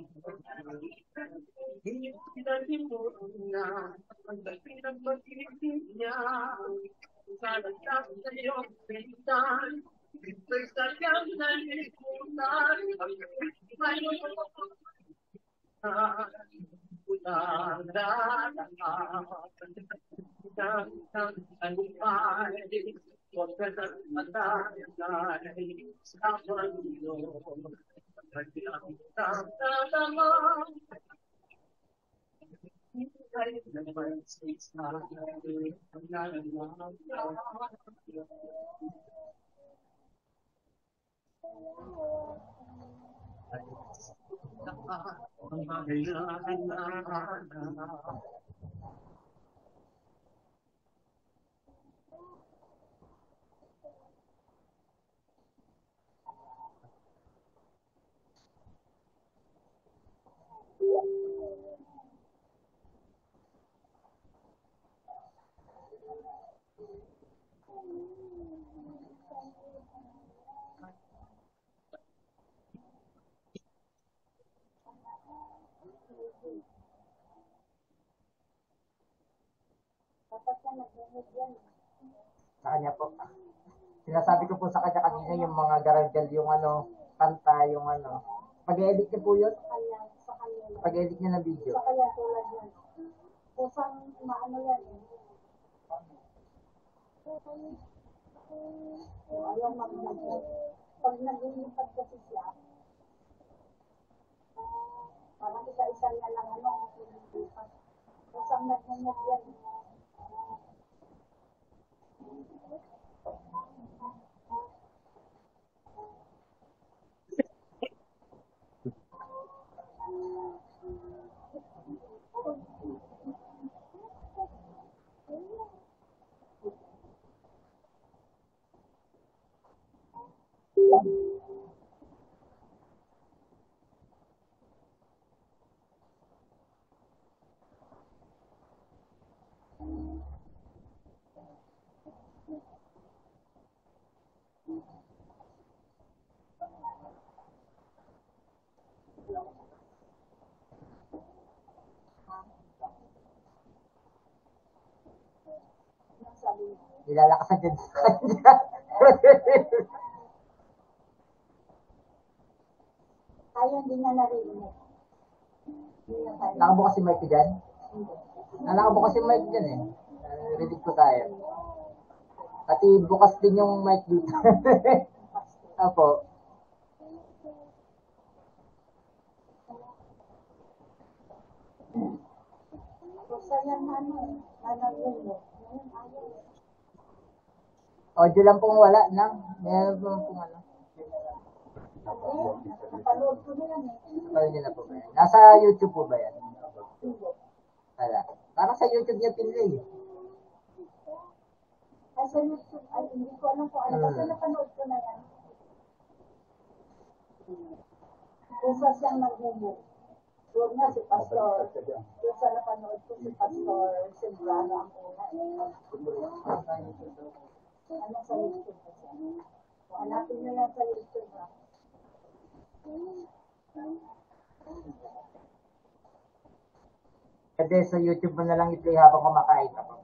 Hindi pinalimot na ang dakilang pag-ibig niya. Sa landas na iyong sinundan, Kristo'y sadyang nalimutan. Sa kanya po. Sinasabi ko po sa kanya kanina yung mga garangal, yung kanta, yung Pag-edit niya po yun? Pag-edit niya ng video. Sa kanya tulad yan. Kusang maano yan eh. Ayaw mag-nag. Pag nag-iipad kasi siya, parang isa-isa niya lang kusang nag-nag yan. Nilalakasan din sa kanya. Kaya hindi niya narinig. Nakabukas si Mike dyan? Nakabukas si Mike dyan eh. Rinig ko tayo. Pati bukas din yung mic dito. Apo. Kusa yan nanagulo. Audio lang pong wala na. Meron pong Napanood ko na yan eh. Napanood niyo na po ba yan? Nasa YouTube po ba yan? Wala. Parang sa YouTube niya pinili. Sa YouTube, ay hindi ko alam kung ano. Basta napanood ko na yan. Kusa siyang nagmumo. Doon nga si Pastor. Doon sa napanood ko si Pastor Sembrano ang una. Ano sa YouTube ko siya? Kung hanapin nyo lang sa YouTube ha. Kasi sa YouTube mo na lang i-play habang kumakain ka pa.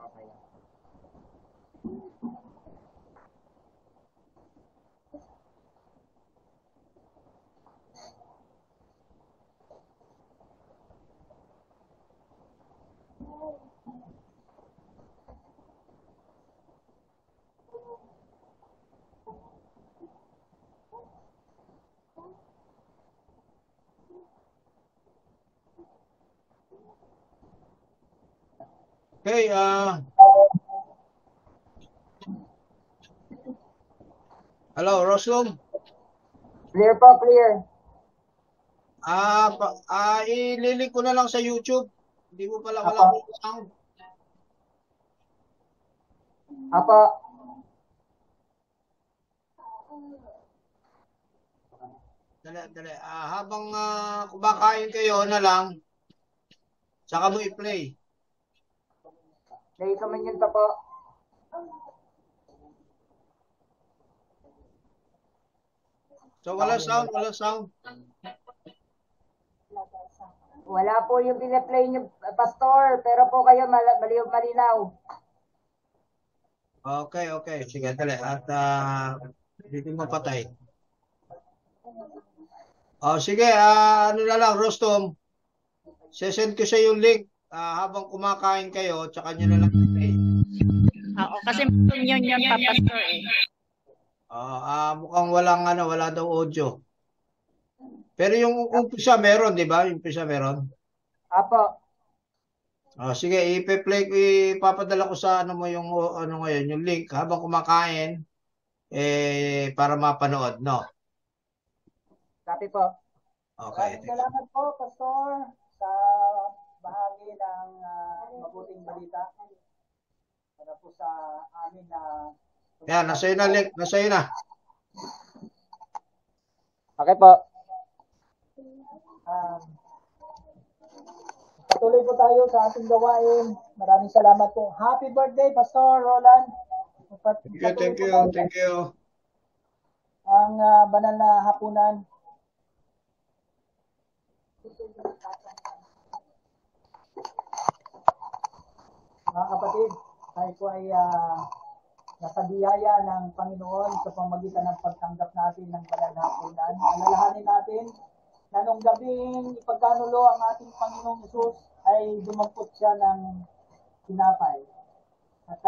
Okay, hello, Roslum. Clear po, clear. Ililink ko na lang sa YouTube. Hindi mo pala wala Apo. akong sound. Apo. Dali. Habang kumakain kayo na lang, saka mo i-play. Play naman yun pa po. So wala sound. Wala po yung pina-play niyo, Pastor. Pero po kayo malinaw. Okay. Sige, dali. At dito mo patay. Sige, ano na lang, Rostom. Sesend ko sa yung link habang kumakain kayo, tsaka nyo na lang i-play. Oo, kasi yun pa, Pastor eh. Mukhang wala daw audio. Pero yung umpisa meron, di ba? Yung umpisa meron. Apo. Sige, ipapadala ko sa ngayon, yung link habang kumakain para mapanood, no? Copy po. Okay. Salamat po, Pastor, sa bahagi ng mabuting balita. Para po sa amin na Yan, nasa na link, nasa na. Okay po. Patuloy po tayo sa ating gawain. Maraming salamat po. Happy birthday, Pastor Roland. Thank you. Ang banal na hapunan. Mga kapatid, tayo po ay nasa biyaya ng Panginoon sa pamamagitan ng pagtanggap natin ng banal na hapunan. Alalahanin natin na nung gabing ipagkanulo ang ating Panginoong Hesus ay dumampot siya ng tinapay. At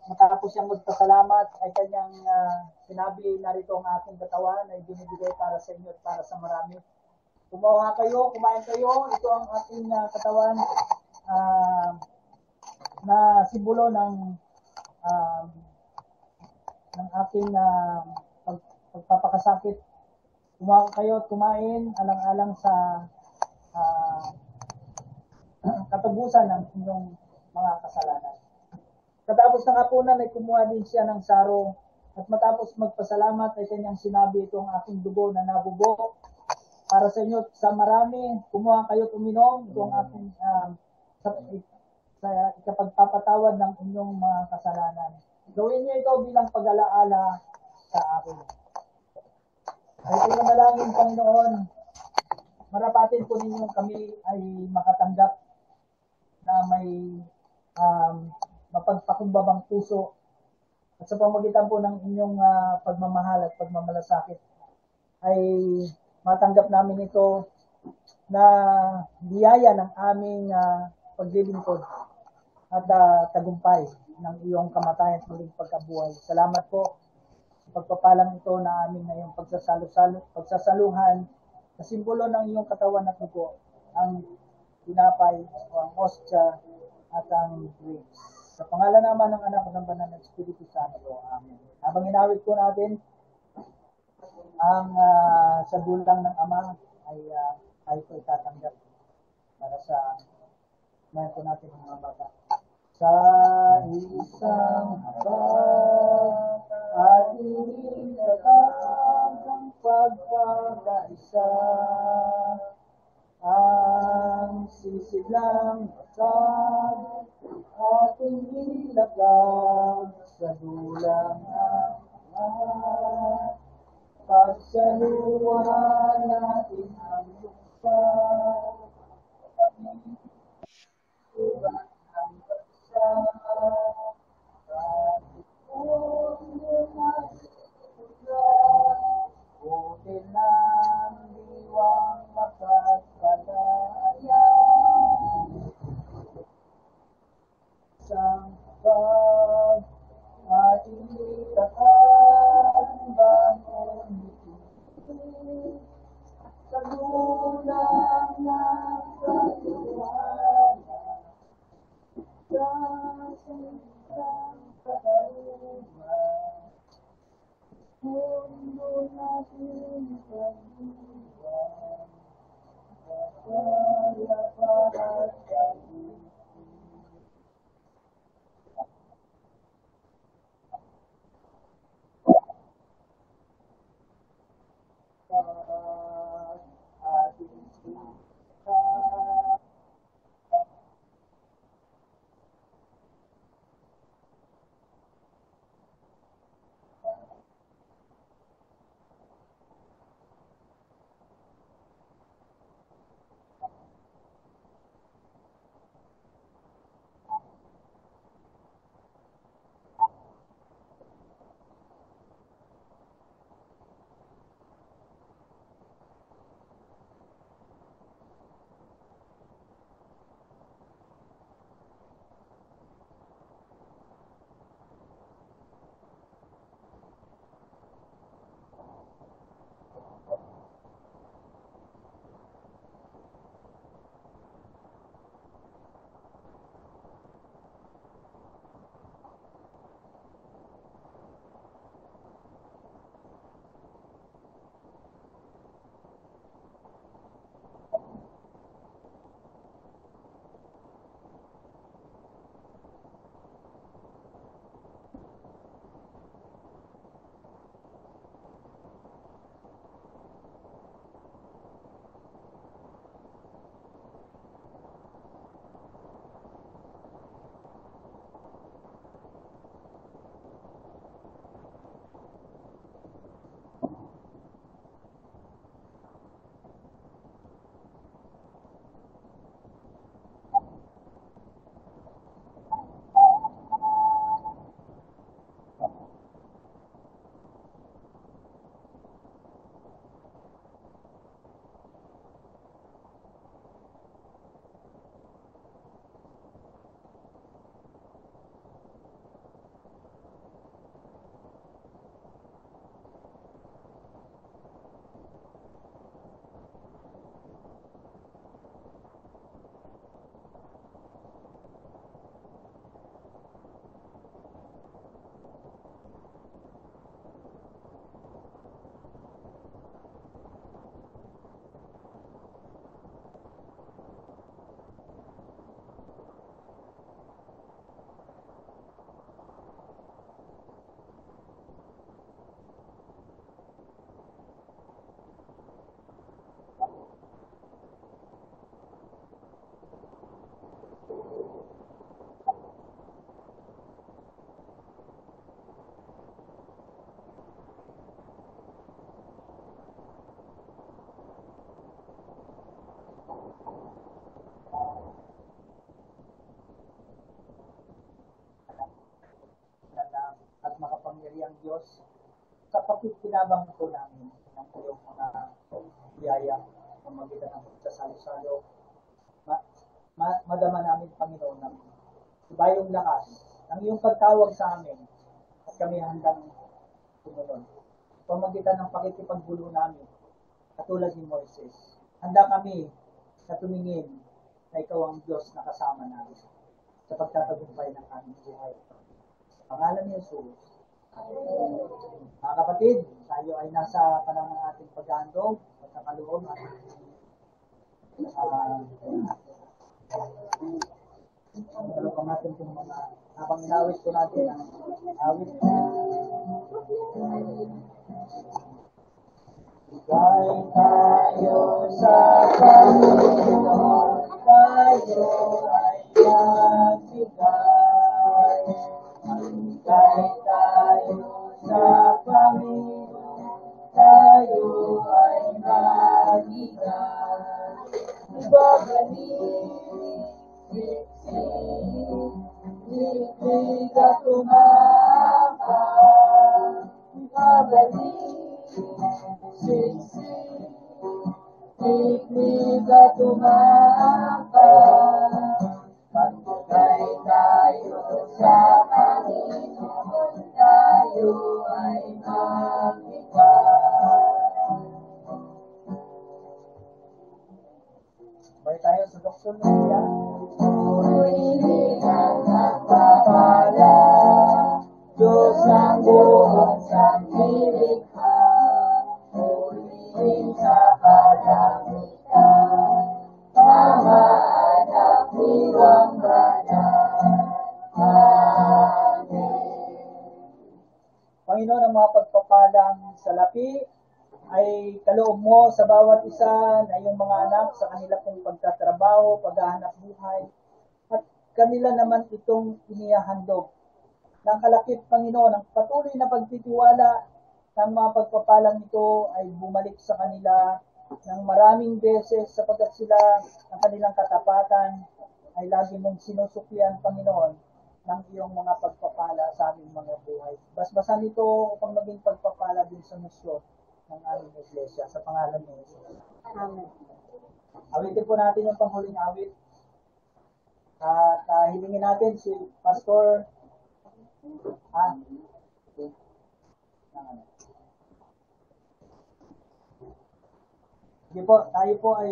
matapos siyang magpasalamat ay kanyang sinabi, narito ang aking katawan ay binibigay para sa inyo at para sa marami. Kumain kayo, ito ang aking katawan na simbolo ng aking pagpapakasakit. Kumain kayo at kumain alang-alang sa katubusan ng inyong mga kasalanan. Katapos ng hapunan ay kumuha din siya ng saro at matapos magpasalamat ay kanyang sinabi, ito ang aking dugo na nabubo para sa inyo sa marami. Kumuha kayo at uminom, ito ang aking sa ikapagpapatawad ng inyong mga kasalanan. Gawin niyo ito bilang pag-alaala sa akin. Ay pinanalangin, Panginoon, marapatin po ninyo kami ay makatanggap na may mapagpakumbabang puso at sa pamagitan po ng inyong pagmamahal at pagmamalasakit ay matanggap namin ito na biyaya ng aming paglilingkod at tagumpay ng iyong kamatayan at muling pagkabuhay. Salamat po sa pagpapalang ito na amin ngayong pagsasaluhan sa simbolo ng iyong katawan at dugo, ang tinapay o ang ostya at ang grapes. Sa pangalan naman ng anak ng banal na Espiritu Santo. Amen. Habang inawit po natin ang sa dulang ng Ama ay tayo po itatanggap para sa ngayon po natin ang mga bata. Sa isang abad at initatang pagkakaisa ang sisidlang masad ating ilagay sa dulang ng Ama. Pagsaluhan natin ang luksa, iba ang bansa, pagkukunin natin sila, buti ng diwang mapagkalaya. Isang pag ating itatandang umitin sa gulang ng katuwanan sa sintang katauhan mundo natin pag-iwan ating sikat. At makapangyariang Diyos, sa pakikinabang po namin ng iyong mga biyaya ng magitan ng pagsasalo-salo, madama namin, Panginoon, ng ibayong lakas ng iyong pagtawag sa amin at kami handang sumunod. Pamagitan ng pakikipagbulo namin, katulad ni Moises, handa kami na tumingin na ikaw ang Diyos na kasama namin sa pagtatagumpay ng aming buhay. Sa pangalan ni Jesus. Mga kapatid, tayo ay nasa panahon ng ating pag-aandog at nakaloob dalawa pa natin kung mga habang inawit po natin ang awit. Bigay tayo sa Panginoon, tayo ay nagbigay. Bigay tayo sa Panginoon, tayo ay nagbigay. Ibabalik, ibig at umakan. Ibabalik, siksik, ibig at umakan. Pagbigay tayo sa Panginoon, tayo ay magbigay. Sabay tayo sa Doktor Maria. Purihin ang nagpapala, Diyos ang buong sanlilikha. Purihin sa kalangitan, mga anak niwang banal. Amen. Panginoon, ang mga pagpapalang salapi ay ipagkaloob mo sa bawat isa na iyong mga anak sa kanila pong pagtatrabaho, paghahanap buhay, at kanila naman itong inihahandog. Ng kalakip, Panginoon, ang patuloy na pagtitiwala ng mga pagpapalang ito ay bumalik sa kanila ng maraming beses sapagkat sila ng kanilang katapatan ay lagi mong sinusuklian, Panginoon, ng iyong mga pagpapala sa aming mga buhay. Basbasan ito upang maging pagpapala din sa misyon ng aming iglesia. Sa pangalan ni Jesus. Amen. Awitin po natin yung panghuling awit. At hilingin natin si Pastor Sige po, tayo po ay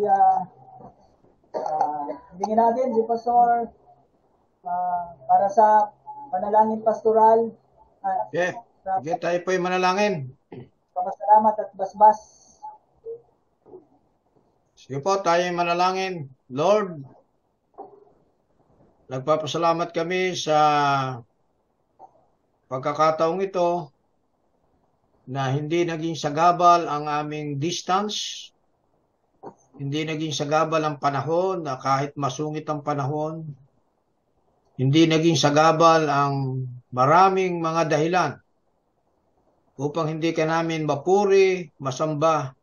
hilingin natin si Pastor para sa panalangin pastoral. Sige, tayo po ay manalangin. Papasalamat at basbas. Sige po, tayo ay manalangin. Lord, nagpapasalamat kami sa pagkakataong ito na hindi naging sagabal ang aming distance, hindi naging sagabal ang panahon na kahit masungit ang panahon, hindi naging sagabal ang maraming mga dahilan upang hindi ka namin mapuri, masamba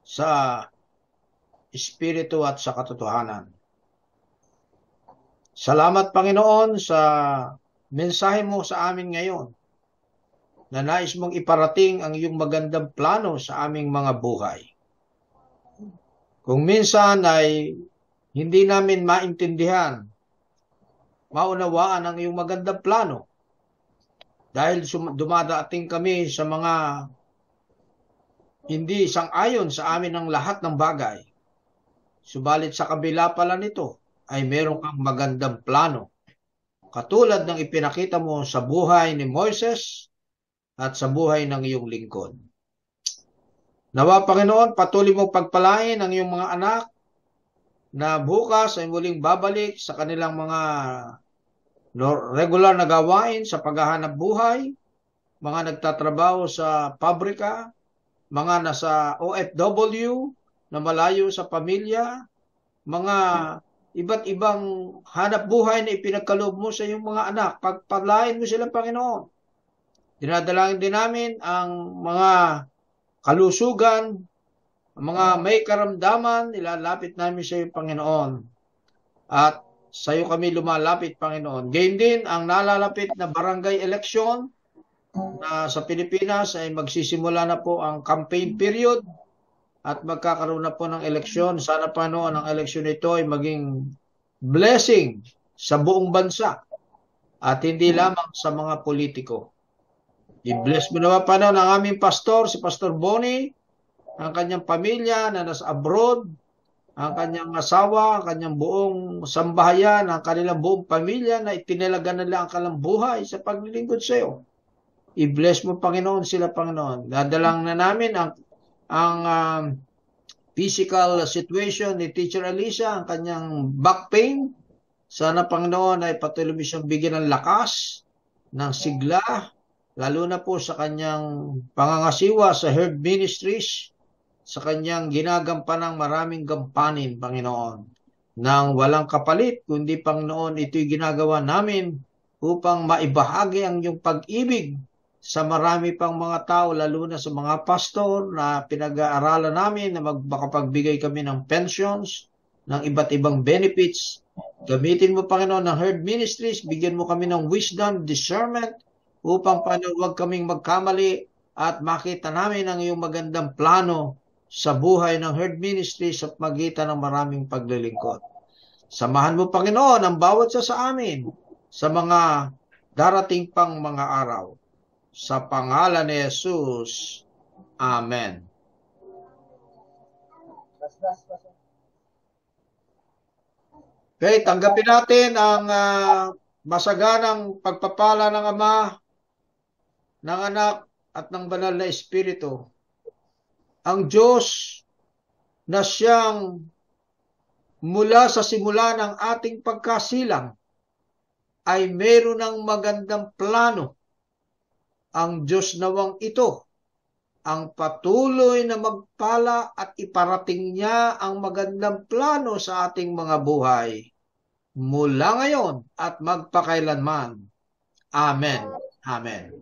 sa Espiritu at sa katotohanan. Salamat, Panginoon, sa mensahe mo sa amin ngayon na nais mong iparating ang iyong magandang plano sa aming mga buhay. Kung minsan ay hindi namin maintindihan, maunawaan ang iyong magandang plano dahil dumadating kami sa mga hindi sang-ayon sa amin ang lahat ng bagay. Subalit sa kabila pala nito ay meron kang magandang plano. Katulad ng ipinakita mo sa buhay ni Moises at sa buhay ng iyong lingkod. Nawa, Panginoon, patuloy mong pagpalain ang iyong mga anak na bukas ay muling babalik sa kanilang mga regular na gawain sa paghahanap buhay, mga nagtatrabaho sa pabrika, mga nasa OFW na malayo sa pamilya, mga iba't ibang hanap buhay na ipinagkaloob mo sa iyong mga anak. Pagpalain mo sila, Panginoon. Dinadalangin din namin ang mga kalusugan, ang mga may karamdaman, ilalapit namin sa iyo, Panginoon. At sa iyo kami lumalapit, Panginoon. Gayun din ang nalalapit na barangay election na sa Pilipinas ay magsisimula na po ang campaign period at magkakaroon na po ng eleksyon. Sana pa ang eleksyon ito ay maging blessing sa buong bansa at hindi lamang sa mga politiko. I-bless mo naman pa ang aming pastor, si Pastor Bonnie, ang kanyang pamilya na nasa abroad, ang kanyang asawa, ang kanyang buong sambahayan, ang kanilang buong pamilya na itinalaga nila ang kanilang buhay sa paglilingkod sa iyo. I-bless mo, Panginoon, sila, Panginoon. Dadalang na namin ang physical situation ni Teacher Alicia, ang kanyang back pain. Sana, Panginoon, ay patuloy mo siyang bigyan ng lakas, ng sigla, lalo na po sa kanyang pangangasiwa sa Herd Ministries, sa kanyang ginagampanang maraming gampanin, Panginoon, nang walang kapalit, kundi, Panginoon, ito'y ginagawa namin upang maibahagi ang iyong pag-ibig sa marami pang mga tao, lalo na sa mga pastor na pinag-aaralan namin na makapagbigay kami ng pensions, ng iba't ibang benefits. Gamitin mo, Panginoon, ng Herd Ministries, bigyan mo kami ng wisdom, discernment, upang huwag kaming magkamali at makita namin ang iyong magandang plano sa buhay ng Herd Ministries sa magitan ng maraming paglilingkod. Samahan mo, Panginoon, ang bawat sa amin sa mga darating pang mga araw. Sa pangalan ni Jesus. Amen. Okay, tanggapin natin ang masaganang pagpapala ng Ama, ng Anak, at ng Banal na Espiritu. Ang Diyos na siyang mula sa simula ng ating pagkasilang ay meron ng magandang plano. Ang Diyos nawang ito ang patuloy na magpala at iparating niya ang magandang plano sa ating mga buhay mula ngayon at magpakailanman. Amen. Amen.